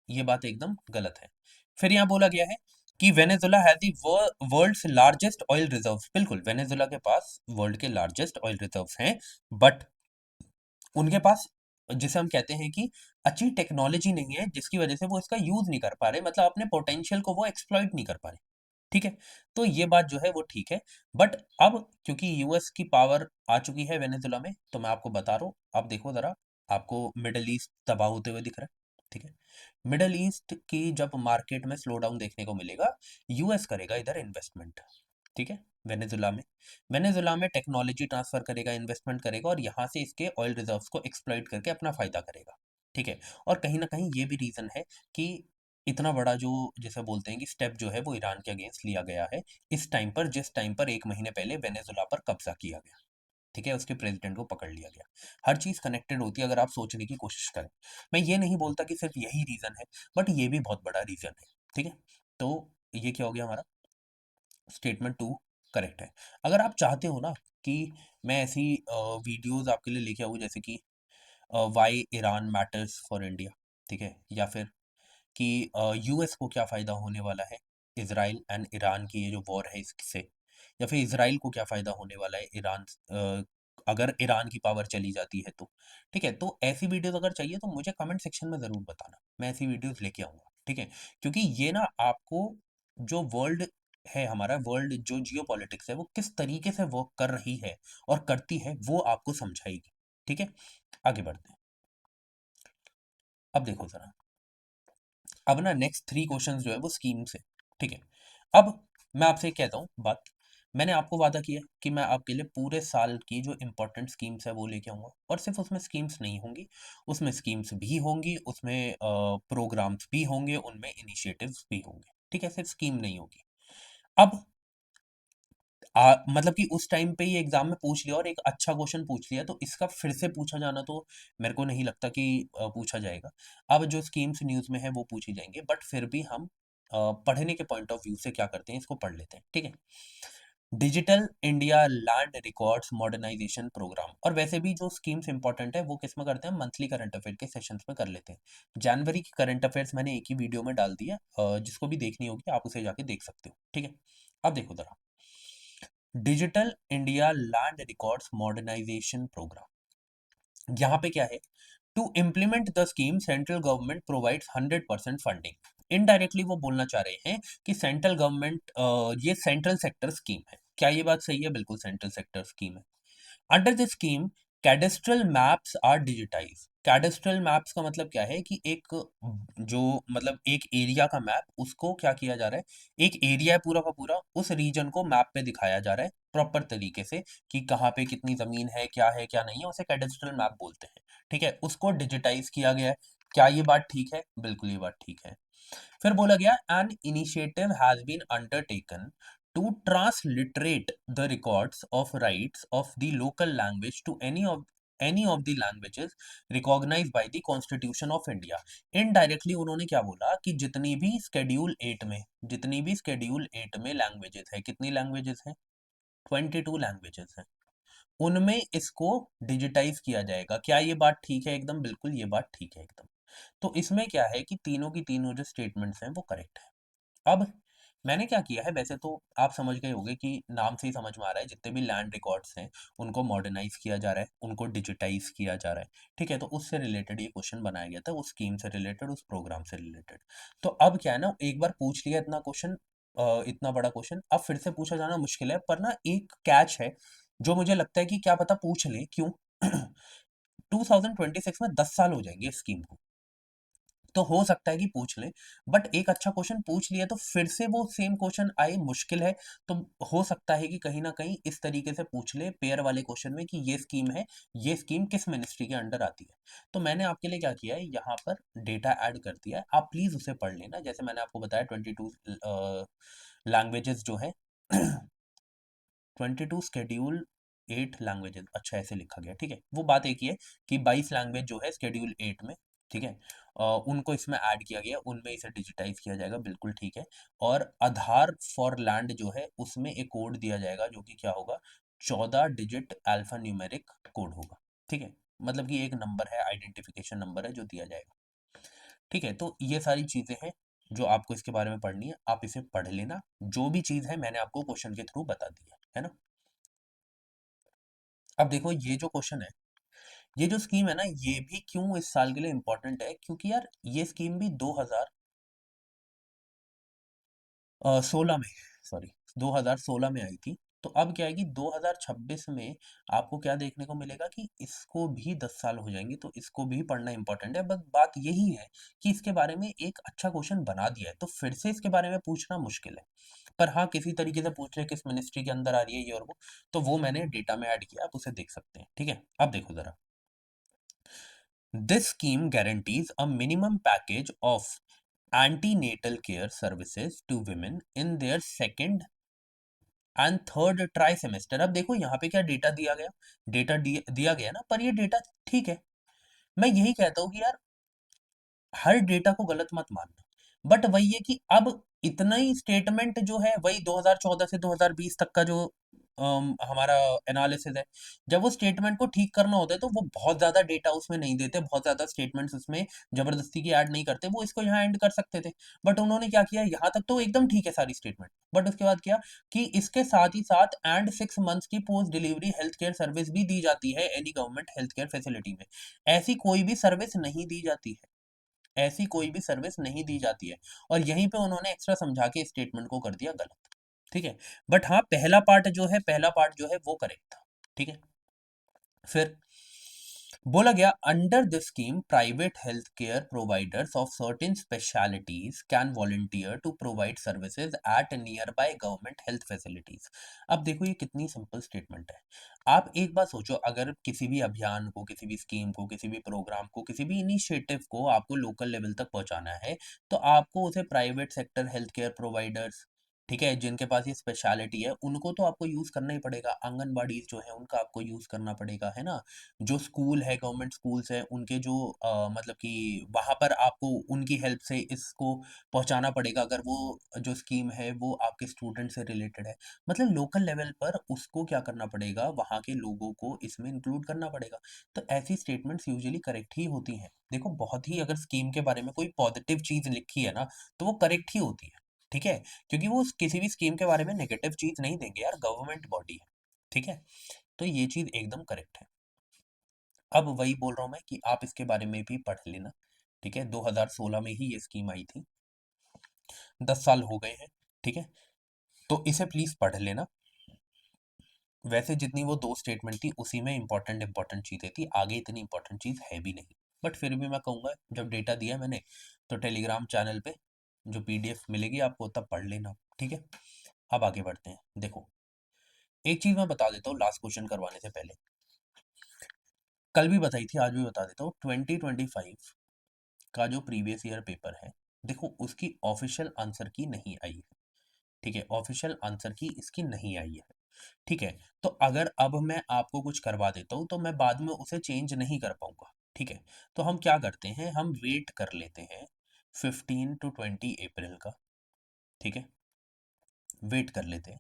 ये बात एकदम गलत है। फिर यहाँ बोला गया है कि Venezuela has the world's largest oil reserves. बिल्कुल, वेनेजुला के पास वर्ल्ड के लार्जेस्ट ऑयल रिजर्व्स हैं, बट उनके पास, जिसे हम कहते हैं कि अच्छी टेक्नोलॉजी नहीं है, जिसकी वजह से वो इसका यूज नहीं कर पा रहे, मतलब अपने पोटेंशियल को वो एक्सप्लॉइट नहीं कर पा रहे। ठीक है, तो ये बात जो है वो ठीक है। बट अब क्योंकि यूएस की पावर आ चुकी है वेनेजुला में, तो मैं आपको बता रहा हूँ, आप देखो जरा, आपको मिडल ईस्ट तबाह होते हुए दिख रहा है। ठीक है, मिडल ईस्ट की जब मार्केट में स्लो डाउन देखने को मिलेगा, यूएस करेगा इधर इन्वेस्टमेंट। ठीक है, वेनेजुला में, वेनेजुला में टेक्नोलॉजी ट्रांसफर करेगा, इन्वेस्टमेंट करेगा, और यहाँ से इसके ऑयल रिजर्व्स को एक्सप्लॉइट करके अपना फायदा करेगा। ठीक है, और कहीं ना कहीं ये भी रीजन है कि इतना बड़ा जो, जैसे बोलते हैं कि स्टेप जो है वो ईरान के अगेंस्ट लिया गया है इस टाइम पर, जिस टाइम पर एक महीने पहले वेनेजुला पर कब्जा किया गया। ठीक है, उसके प्रेसिडेंट को पकड़ लिया गया। हर चीज कनेक्टेड होती है अगर आप सोचने की कोशिश करें। मैं ये नहीं बोलता कि सिर्फ यही रीजन है, बट ये भी बहुत बड़ा रीजन है। ठीक है, तो ये क्या हो गया हमारा, स्टेटमेंट टू करेक्ट है। अगर आप चाहते हो ना कि मैं ऐसी वीडियोस आपके लिए लेके आऊँ, जैसे कि why Iran matters for India, ठीक है, या फिर कि यूएस को क्या फ़ायदा होने वाला है इसराइल एंड ईरान की ये जो वॉर है इससे, या फिर इसराइल को क्या फ़ायदा होने वाला है अगर ईरान की पावर चली जाती है तो। ठीक है, तो ऐसी वीडियोस अगर चाहिए तो मुझे कमेंट सेक्शन में ज़रूर बताना, मैं ऐसी वीडियोस लेके आऊँगा। ठीक है, क्योंकि ये ना आपको जो वर्ल्ड है, हमारा वर्ल्ड जो जियो पॉलिटिक्स है वो किस तरीके से वर्क कर रही है और करती है वो आपको समझाएगी। ठीक है, आगे बढ़ते हैं। अब देखो जरा, अब ना नेक्स्ट 3 क्वेश्चंस जो है वो स्कीम से। ठीक है, अब मैं आपसे एक कहता हूँ बात, मैंने आपको वादा किया कि मैं आपके लिए पूरे साल की जो इंपॉर्टेंट स्कीम्स है वो लेके आऊंगा, और सिर्फ उसमें स्कीम्स नहीं होंगी, उसमें स्कीम्स भी होंगी, उसमें प्रोग्राम्स भी होंगे, उनमें इनिशिएटिव्स भी होंगे। ठीक है, सिर्फ स्कीम नहीं होगी। अब मतलब कि उस टाइम पे ये एग्जाम में पूछ लिया और एक अच्छा क्वेश्चन पूछ लिया, तो इसका फिर से पूछा जाना तो मेरे को नहीं लगता कि पूछा जाएगा। अब जो स्कीम्स न्यूज़ में है वो पूछी जाएंगे, बट फिर भी हम पढ़ने के पॉइंट ऑफ व्यू से क्या करते हैं, इसको पढ़ लेते हैं। ठीक है, digital India land records modernisation programme, और वैसे भी जो स्कीम्स इंपॉर्टेंट है वो किस में करते हैं, मंथली करंट अफेयर के सेशंस में कर लेते हैं। जनवरी की करंट अफेयर्स मैंने एक ही वीडियो में डाल दिया, जिसको भी देखनी होगी आप उसे जाके देख सकते हो। ठीक है, अब देखो जरा, digital India land records modernisation programme, यहाँ पे क्या है, to implement the scheme central government provides 100% funding. Indirectly वो बोलना चाह रहे हैं कि सेंट्रल गवर्नमेंट, ये सेंट्रल सेक्टर स्कीम है। क्या ये बात सही है? बिल्कुल सेंट्रल सेक्टर स्कीम है। Under this scheme cadastral maps are digitise. Cadastral maps का मतलब क्या है कि एक जो मतलब एक एरिया का मैप उसको क्या किया जा रहा है, एक एरिया है पूरा का पूरा, उस रीजन को मैप पे दिखाया जा रहा है प्रॉपर तरीके से कि कहाँ पे कितनी जमीन है क्या नहीं है, उसे कैडेस्ट्रल मैप बोलते हैं। ठीक है, उसको डिजिटाइज किया गया है। क्या ये बात ठीक है? बिल्कुल ये बात ठीक है। फिर बोला गया an initiative has been undertaken to transliterate the records of rights of the local language to any of the languages recognised by the constitution of India. Indirectly उन्होंने क्या बोला कि जितनी भी स्केड्यूल 8 में लैंग्वेजेस है, कितनी लैंग्वेजेस हैं? 22 लैंग्वेजेस हैं, उनमें इसको डिजिटाइज किया जाएगा। क्या ये बात ठीक है? एकदम बिल्कुल ये बात ठीक है एकदम। तो इसमें क्या है कि तीनों की तीनों जो स्टेटमेंट्स हैं वो करेक्ट है। अब मैंने क्या किया है, वैसे तो आप समझ गए होंगे कि नाम से ही समझ में आ रहा है, जितने भी लैंड रिकॉर्ड्स हैं उनको मॉडर्नाइज किया जा रहा है, उनको डिजिटाइज किया जा रहा है। ठीक है, तो उससे रिलेटेड ये क्वेश्चन बनाया गया था, उस स्कीम से रिलेटेड, उस प्रोग्राम से रिलेटेड। तो अब क्या है ना, एक बार पूछ लिया इतना क्वेश्चन, इतना बड़ा क्वेश्चन अब फिर से पूछा जाना मुश्किल है, पर ना एक कैच है जो मुझे लगता है कि क्या पता पूछ ले। क्यों? 2026 में 10 साल हो जाएंगे इस स्कीम को, तो हो सकता है कि पूछ ले। बट एक अच्छा क्वेश्चन पूछ लिया तो फिर से वो सेम क्वेश्चन आए, मुश्किल है। तो हो सकता है कि कहीं ना कहीं इस तरीके से पूछ ले पेयर वाले क्वेश्चन में कि ये स्कीम है, ये स्कीम किस मिनिस्ट्री के अंडर आती है। तो मैंने आपके लिए क्या किया है, यहाँ पर डेटा ऐड कर दिया है, आप प्लीज उसे पढ़ लेना। जैसे मैंने आपको बताया 22 लैंग्वेजेस जो है 22 स्केड्यूल 8 लैंग्वेजेस, अच्छा ऐसे लिखा गया, ठीक है। वो बात एक ही है कि 22 लैंग्वेज जो है स्केड्यूल 8 में, ठीक है, उनको इसमें ऐड किया गया, उनमें इसे डिजिटाइज किया जाएगा, बिल्कुल ठीक है। और आधार फॉर लैंड जो है उसमें एक कोड दिया जाएगा जो कि क्या होगा, 14 डिजिट अल्फा न्यूमेरिक कोड होगा। ठीक है, मतलब कि एक नंबर है, आइडेंटिफिकेशन नंबर है जो दिया जाएगा। ठीक है, तो ये सारी चीजें हैं जो आपको इसके बारे में पढ़नी है, आप इसे पढ़ लेना। जो भी चीज है मैंने आपको क्वेश्चन के थ्रू बता दी है ना। अब देखो ये जो क्वेश्चन है, ये जो स्कीम है ना, ये भी क्यों इस साल के लिए इम्पोर्टेंट है, क्योंकि यार ये स्कीम भी 2016 में, सॉरी 2016 में आई थी। तो अब क्या है कि 2026 में आपको क्या देखने को मिलेगा कि इसको भी 10 साल हो जाएंगे, तो इसको भी पढ़ना इंपॉर्टेंट है। बस बात यही है कि इसके बारे में एक अच्छा क्वेश्चन बना दिया है, तो फिर से इसके बारे में पूछना मुश्किल है। पर हाँ, किसी तरीके से पूछ ले किस मिनिस्ट्री के अंदर आ रही है ये और वो, तो वो मैंने डेटा में ऐड किया, आप उसे देख सकते हैं। ठीक है, अब देखो जरा, this scheme guarantees a minimum package of antenatal care services to women in their second and third try semester. अब देखो यहाँ पे क्या डेटा दिया गया, डेटा दिया गया ना, पर ये डेटा ठीक है। मैं यही कहता हूँ कि यार हर डेटा को गलत मत मानना। बट वही है कि अब इतना ही स्टेटमेंट जो है वही 2014 से 2020 तक का जो हमारा एनालिसिस है, जब वो स्टेटमेंट को ठीक करना होता है तो वो बहुत ज्यादा डेटा उसमें नहीं देते, बहुत ज्यादा स्टेटमेंट्स उसमें जबरदस्ती की ऐड नहीं करते, वो इसको यहाँ एंड कर सकते थे। बट उन्होंने क्या किया, यहाँ तक तो एकदम ठीक है सारी स्टेटमेंट, बट उसके बाद क्या कि इसके साथ ही साथ एंड 6 मंथ्स की post delivery health care service भी दी जाती है any government health care facility में। ऐसी कोई भी सर्विस नहीं दी जाती है, ऐसी कोई भी सर्विस नहीं दी जाती है। और यहीं पे उन्होंने एक्स्ट्रा समझा के स्टेटमेंट को कर दिया गलत। ठीक है, बट हाँ पहला पार्ट जो है वो करेक्ट था। ठीक है, फिर बोला गया under this scheme private health care providers of certain specialities can volunteer to provide services at nearby government health facilities. अब देखो ये कितनी सिंपल स्टेटमेंट है। आप एक बात सोचो, अगर किसी भी अभियान को, किसी भी स्कीम को, किसी भी प्रोग्राम को, किसी भी इनिशिएटिव को आपको लोकल लेवल तक पहुंचाना है, तो आपको उसे private sector health care providers, ठीक है, जिनके पास ये स्पेशलिटी है, उनको तो आपको यूज करना ही पड़ेगा। आंगनबाड़ी जो है उनका आपको यूज करना पड़ेगा, है ना। जो स्कूल है, गवर्नमेंट स्कूल्स हैं, उनके जो मतलब कि वहाँ पर आपको उनकी हेल्प से इसको पहुँचाना पड़ेगा, अगर वो जो स्कीम है वो आपके स्टूडेंट से रिलेटेड है। मतलब लोकल लेवल पर उसको क्या करना पड़ेगा, वहाँ के लोगों को इसमें इंक्लूड करना पड़ेगा। तो ऐसी स्टेटमेंट्स यूजुअली करेक्ट ही होती हैं। देखो बहुत ही, अगर स्कीम के बारे में कोई पॉजिटिव चीज़ लिखी है ना, तो वो करेक्ट ही होती है। ठीक है, क्योंकि वो किसी भी स्कीम के बारे में नेगेटिव चीज़ नहीं देंगे यार, गवर्नमेंट बॉडी है। ठीक है, तो ये चीज़ एकदम करेक्ट है। अब वही बोल रहा हूँ मैं कि आप इसके बारे में भी पढ़ लेना। ठीक है, 2016 में ही ये स्कीम आई थी, 10 साल हो गए हैं। ठीक है, तो इसे प्लीज पढ़ लेना। वैसे जितनी वो 2 स्टेटमेंट थी उसी में इम्पोर्टेंट चीज़ें थी, आगे इतनी इम्पोर्टेंट चीज़ है भी नहीं। बट फिर भी मैं कहूँगा जब डेटा दिया मैंने तो टेलीग्राम चैनल पे जो पीडीएफ मिलेगी आपको तब पढ़ लेना, ठीक है? अब आगे बढ़ते हैं। देखो, एक चीज़ मैं बता देता हूँ लास्ट क्वेश्चन करवाने से पहले। कल भी बताई थी, आज भी बता देता हूँ, 2025 का जो प्रीवियस ईयर पेपर है, देखो उसकी ऑफिशियल आंसर की नहीं आई है, ठीक है? ऑफिशियल आंसर की इसकी नहीं आई है, ठीक है? तो अगर अब मैं आपको कुछ करवा देता हूँ, तो मैं बाद में उसे चेंज नहीं कर पाऊँगा, ठीक है? तो हम क्या करते हैं, हम वेट कर लेते हैं 15 टू 20 अप्रैल का, ठीक है? वेट कर लेते हैं।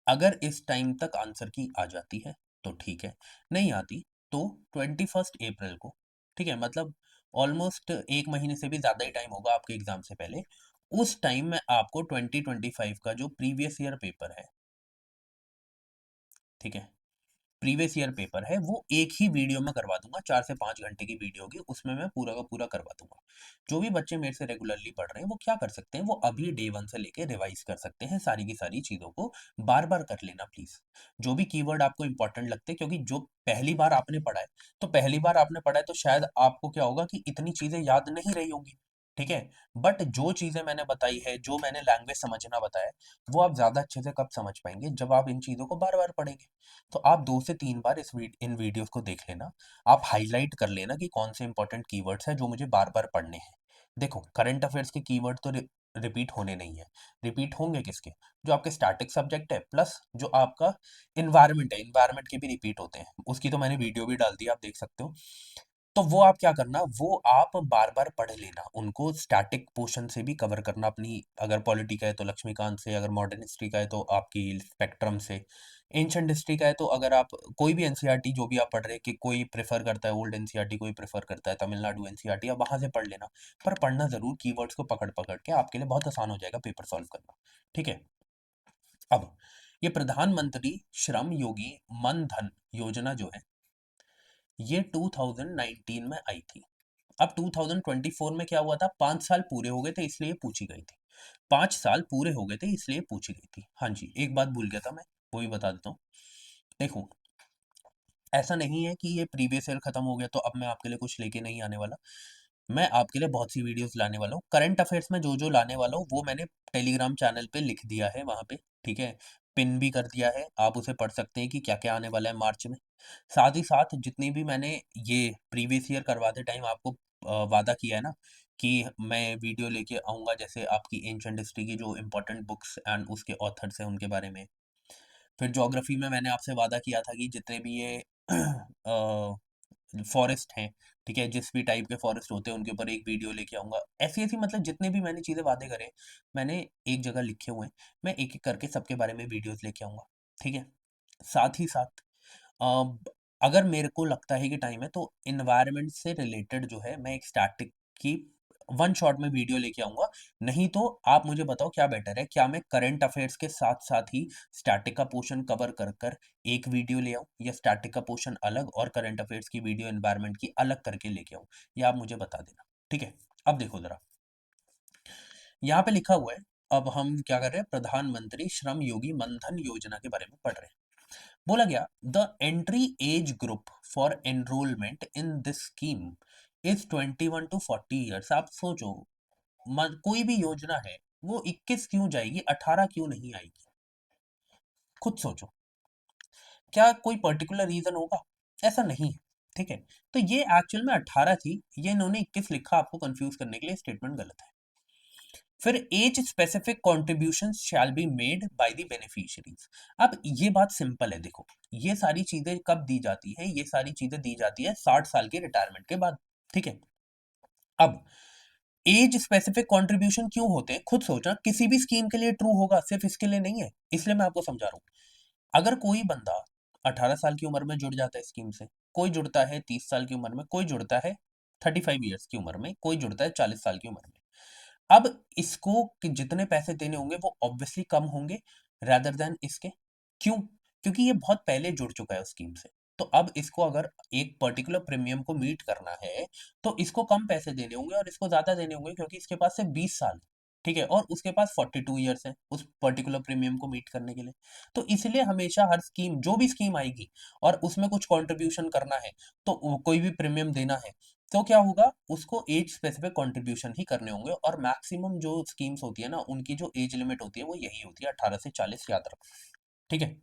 अगर इस टाइम तक आंसर की आ जाती है, तो ठीक है, नहीं आती तो 21 अप्रैल को, ठीक है? मतलब ऑलमोस्ट 1 महीने से भी ज़्यादा ही टाइम होगा आपके एग्ज़ाम से पहले, उस टाइम मैं आपको 2025 का जो प्रीवियस ईयर पेपर है, ठीक है? प्रीवियस ईयर पेपर है, वो एक ही वीडियो में करवा दूँगा, 4 से 5 घंटे की वीडियो होगी, उसमें मैं पूरा का पूरा करवा दूँगा। जो भी बच्चे मेरे से रेगुलरली पढ़ रहे हैं, वो क्या कर सकते हैं, वो अभी डे 1 से लेके रिवाइज़ कर सकते हैं, सारी की सारी चीज़ों को बार-बार कर लेना प्लीज़। जो भी कीवर्ड आपको इम्पोर्टेंट लगते हैं, क्योंकि जो पहली बार आपने पढ़ा है, तो पहली बार आपने पढ़ा है, तो शायद आपको क्या होगा कि इतनी चीज़ें याद नहीं रही होंगी, ठीक है? बट जो चीज़ें मैंने बताई है, जो मैंने लैंग्वेज समझना बताया है, वो आप ज़्यादा अच्छे से कब समझ पाएँगे, जब आप इन चीज़ों को बार-बार पढ़ेंगे। तो आप 2 से 3 बार इन वीडियोज़ को देख लेना। आप हाइलाइट कर लेना कि कौन से इंपॉर्टेंट कीवर्ड्स हैं जो मुझे बार-बार पढ़ने हैं। देखो, करंट अफेयर्स के कीवर्ड तो रिपीट होने नहीं है। रिपीट होंगे किसके? जो आपके स्टैटिक सब्जेक्ट है प्लस जो आपका एनवायरनमेंट है, एनवायरनमेंट के भी रिपीट होते हैं। उसकी तो मैंने वीडियो भी डाल दी है, आप देख सकते हो। तो वो आप क्या करना, वो आप बार-बार पढ़ लेना, उनको स्टैटिक पोर्शन से भी कवर करना अपनी, अगर पॉलिटी का है तो लक्ष्मीकांत से, अगर मॉडर्न हिस्ट्री का है तो आपकी स्पेक्ट्रम से, एंशिएंट हिस्ट्री का है तो अगर आप कोई भी एनसीईआरटी जो भी आप पढ़ रहे हैं, कि कोई प्रेफ़र करता है ओल्ड एनसीईआरटी, कोई प्रेफ़र करता है तमिलनाडु एनसीईआरटी, आप वहाँ से पढ़ लेना। पर पढ़ना ज़रूर, कीवर्ड्स को पकड़-पकड़ के, आपके लिए बहुत आसान हो जाएगा पेपर सॉल्व करना, ठीक है? अब ये प्रधानमंत्री श्रम योगी मन धन योजना जो है, ये 2019 में आई थी। अब 2024 में क्या हुआ था, 5 साल पूरे हो गए थे इसलिए पूछी गई थी। 5 साल पूरे हो गए थे इसलिए पूछी गई थी। हाँ जी, एक बात भूल गया था मैं, वो भी बता देता हूँ। देखो, ऐसा नहीं है कि ये प्रीवियस ईयर खत्म हो गया तो अब मैं आपके लिए कुछ लेके नहीं आने वाला। मैं आपके लिए बहुत सी वीडियोज़ लाने वाला हूँ। करंट अफेयर्स में जो-जो लाने वाला हूँ वो मैंने टेलीग्राम चैनल पे लिख दिया है वहाँ पे, ठीक है? पिन भी कर दिया है, आप उसे पढ़ सकते हैं कि क्या-क्या आने वाला है मार्च में। साथ ही साथ जितनी भी मैंने ये प्रीवियस ईयर करवाते टाइम आपको वादा किया है ना, कि मैं वीडियो लेके आऊँगा, जैसे आपकी एंशिएंट हिस्ट्री की जो इम्पोर्टेंट बुक्स एंड उसके ऑथर्स हैं उनके बारे में। फिर ज्योग्राफी में मैंने आपसे वादा किया था कि जितने भी ये फॉरेस्ट हैं, ठीक है? जिस भी टाइप के फॉरेस्ट होते हैं उनके ऊपर एक वीडियो लेके आऊँगा। ऐसी-ऐसी मतलब जितने भी मैंने चीज़ें वादे करे, मैंने एक जगह लिखे हुए हैं। मैं एक-एक करके सबके बारे में वीडियोज़ लेके आऊँगा, ठीक है? साथ ही साथ अ, अगर मेरे को लगता है कि टाइम है तो एनवायरनमेंट से रिलेटेड जो है मैं एक स्टैटिक की वन शॉट में वीडियो लेके आऊँगा। नहीं तो आप मुझे बताओ क्या बेटर है? क्या मैं करंट अफेयर्स के साथ-साथ ही स्टैटिक का पोर्शन कवर कर एक वीडियो ले आऊँ, या स्टैटिक का पोर्शन अलग और करंट अफेयर्स की वीडियो एनवायरनमेंट की अलग करके लेके आऊँ? ये आप मुझे बता देना, ठीक है? अब देखो ज़रा, यहाँ पे लिखा हुआ है, अब हम क्या कर रहे हैं, प्रधानमंत्री श्रम योगी मनधन योजना के बारे में पढ़ रहे हैं। बोला गया, the entry age group for enrolment in this scheme is 21 to 40 years. आप सोचो, कोई भी योजना है वो 21 क्यों जाएगी, 18 क्यों नहीं आएगी? खुद सोचो, क्या कोई पर्टिकुलर रीजन होगा? ऐसा नहीं है, ठीक है? तो ये एक्चुअल में 18 थी, ये इन्होंने 21 लिखा आपको कंफ्यूज करने के लिए, स्टेटमेंट गलत है। फिर age specific contributions shall be made by the beneficiaries. अब ये बात सिंपल है, देखो, ये सारी चीजें कब दी जाती है, ये सारी चीजें दी जाती है 60 साल के रिटायरमेंट के बाद, ठीक है? अब एज स्पेसिफिक कंट्रीब्यूशन क्यों होते हैं, खुद सोचना, किसी भी स्कीम के लिए ट्रू होगा, सिर्फ इसके लिए नहीं है, इसलिए मैं आपको समझा रहा हूँ। अगर कोई बंदा 18 साल की उम्र में जुड़ जाता है स्कीम से, कोई जुड़ता है 30 साल की उम्र में, कोई जुड़ता है 35 ईयर्स की उम्र में, कोई जुड़ता है 40 साल की उम्र में। अब इसको कि जितने पैसे देने होंगे वो ऑब्वियसली कम होंगे रेदर देन इसके। क्यों? क्योंकि ये बहुत पहले जुड़ चुका है उस स्कीम से। तो अब इसको अगर एक पर्टिकुलर प्रीमियम को मीट करना है, तो इसको कम पैसे देने होंगे और इसको ज़्यादा देने होंगे, क्योंकि इसके पास सिर्फ 20 साल है। ठीक है, और उसके पास 42 ईयर्स है उस पर्टिकुलर प्रीमियम को मीट करने के लिए। तो इसलिए हमेशा हर स्कीम, जो भी स्कीम आएगी और उसमें कुछ कंट्रीब्यूशन करना है, तो कोई भी प्रीमियम देना है, तो क्या होगा, उसको एज स्पेसिफिक कंट्रीब्यूशन ही करने होंगे। और मैक्सिमम जो स्कीम्स होती है ना, उनकी जो एज लिमिट होती है वो यही होती है, 18 से 40, याद रखो। ठीक है,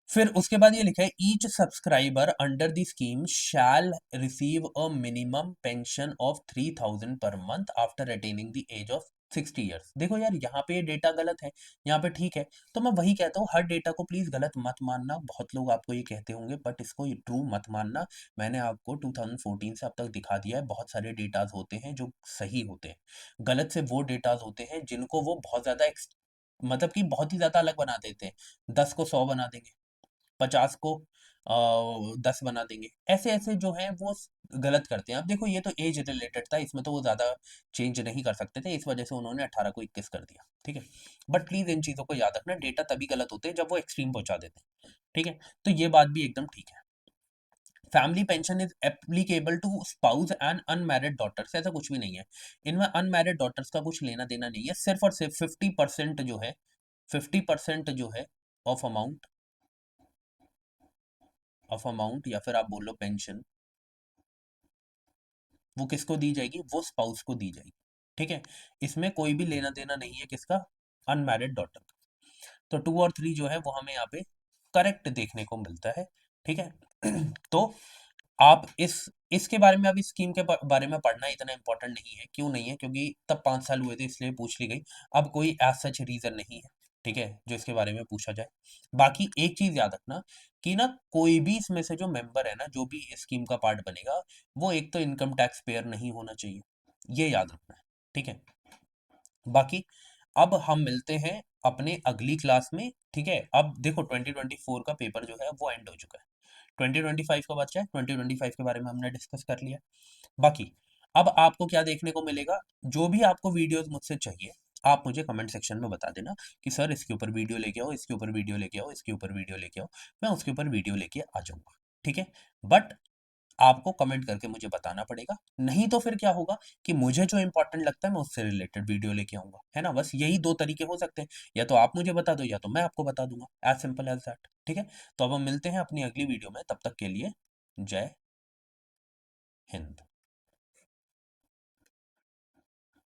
फिर उसके बाद ये लिखा है, each subscriber under the scheme shall receive a minimum pension of 3000 per month after attaining the age of 60 years. देखो यार, यहाँ पे ये डेटा गलत है, यहाँ पे ठीक है। तो मैं वही कहता हूँ, हर डेटा को प्लीज गलत मत मानना। बहुत लोग आपको ये कहते होंगे, बट इसको ट्रू मत मानना। मैंने आपको 2014 से अब तक दिखा दिया है, बहुत सारे डेटाज होते हैं जो सही होते हैं। गलत से वो डेटाज होते हैं जिनको वो बहुत ज्यादा मतलब कि बहुत ही ज्यादा अलग बना देते हैं। 10 को 100 बना देंगे, 50 को 10 बना देंगे, ऐसे-ऐसे जो हैं वो गलत करते हैं। अब देखो, ये तो ऐज रिलेटेड था, इसमें तो वो ज़्यादा चेंज नहीं कर सकते थे, इस वजह से उन्होंने 18 को 21 कर दिया, ठीक है? बट प्लीज़ इन चीज़ों को याद रखना, डेटा तभी गलत होते हैं जब वो एक्सट्रीम पहुँचा देते हैं, ठीक है? तो ये बात भी एकदम ठीक है। Family pension is applicable to spouse and unmarried daughters, ऐसा कुछ भी नहीं है। इनमें अनमैरिड डॉटर्स का कुछ लेना-देना नहीं है, सिर्फ़ और सिर्फ़ 50% जो है, 50% जो है ऑफ अमाउंट, या फिर आप बोल लो पेंशन, वो किसको दी जाएगी, वो स्पाउस को दी जाएगी। ठीक है, इसमें कोई भी लेना देना नहीं है किसका, अनमैरिड डॉटर का। तो 2 और 3 जो है वो हमें यहाँ पे करेक्ट देखने को मिलता है। ठीक है, तो आप इसके बारे में, अब इस स्कीम के बारे में पढ़ना इतना इंपॉर्टेंट नहीं है। क्यों नहीं है? क्योंकि तब 5 साल हुए थे इसलिए पूछ ली गई। अब कोई एज सच रीजन नहीं है, ठीक है, जो इसके बारे में पूछा जाए। बाकी एक चीज याद रखना कि ना, कोई भी इसमें से जो मेंबर है ना, जो भी इस स्कीम का पार्ट बनेगा, वो एक तो इनकम टैक्स पेयर नहीं होना चाहिए, ये याद रखना है। ठीक है, बाकी अब हम मिलते हैं अपने अगली क्लास में। ठीक है, अब देखो 2024 का पेपर जो है वो एंड हो चुका है, 2025 का बच्चा है, 2025 के बारे में हमने डिस्कस कर लिया। बाकी अब आपको क्या देखने को मिलेगा, जो भी आपको वीडियोस मुझसे चाहिए, आप मुझे कमेंट सेक्शन में बता देना कि सर इसके ऊपर वीडियो लेके आओ, इसके ऊपर वीडियो लेके आओ, इसके ऊपर वीडियो लेके आओ। मैं उसके ऊपर वीडियो लेके आ जाऊंगा, ठीक है? बट आपको कमेंट करके मुझे बताना पड़ेगा, नहीं तो फिर क्या होगा कि मुझे जो इंपॉर्टेंट लगता है मैं उससे रिलेटेड वीडियो लेके आऊंगा, है ना? बस यही दो तरीके हो सकते हैं, या तो आप मुझे बता दो या तो मैं आपको बता दूंगा, एज सिंपल एज दैट। ठीक है, तो अब हम मिलते हैं अपनी अगली वीडियो में, तब तक के लिए जय हिंद।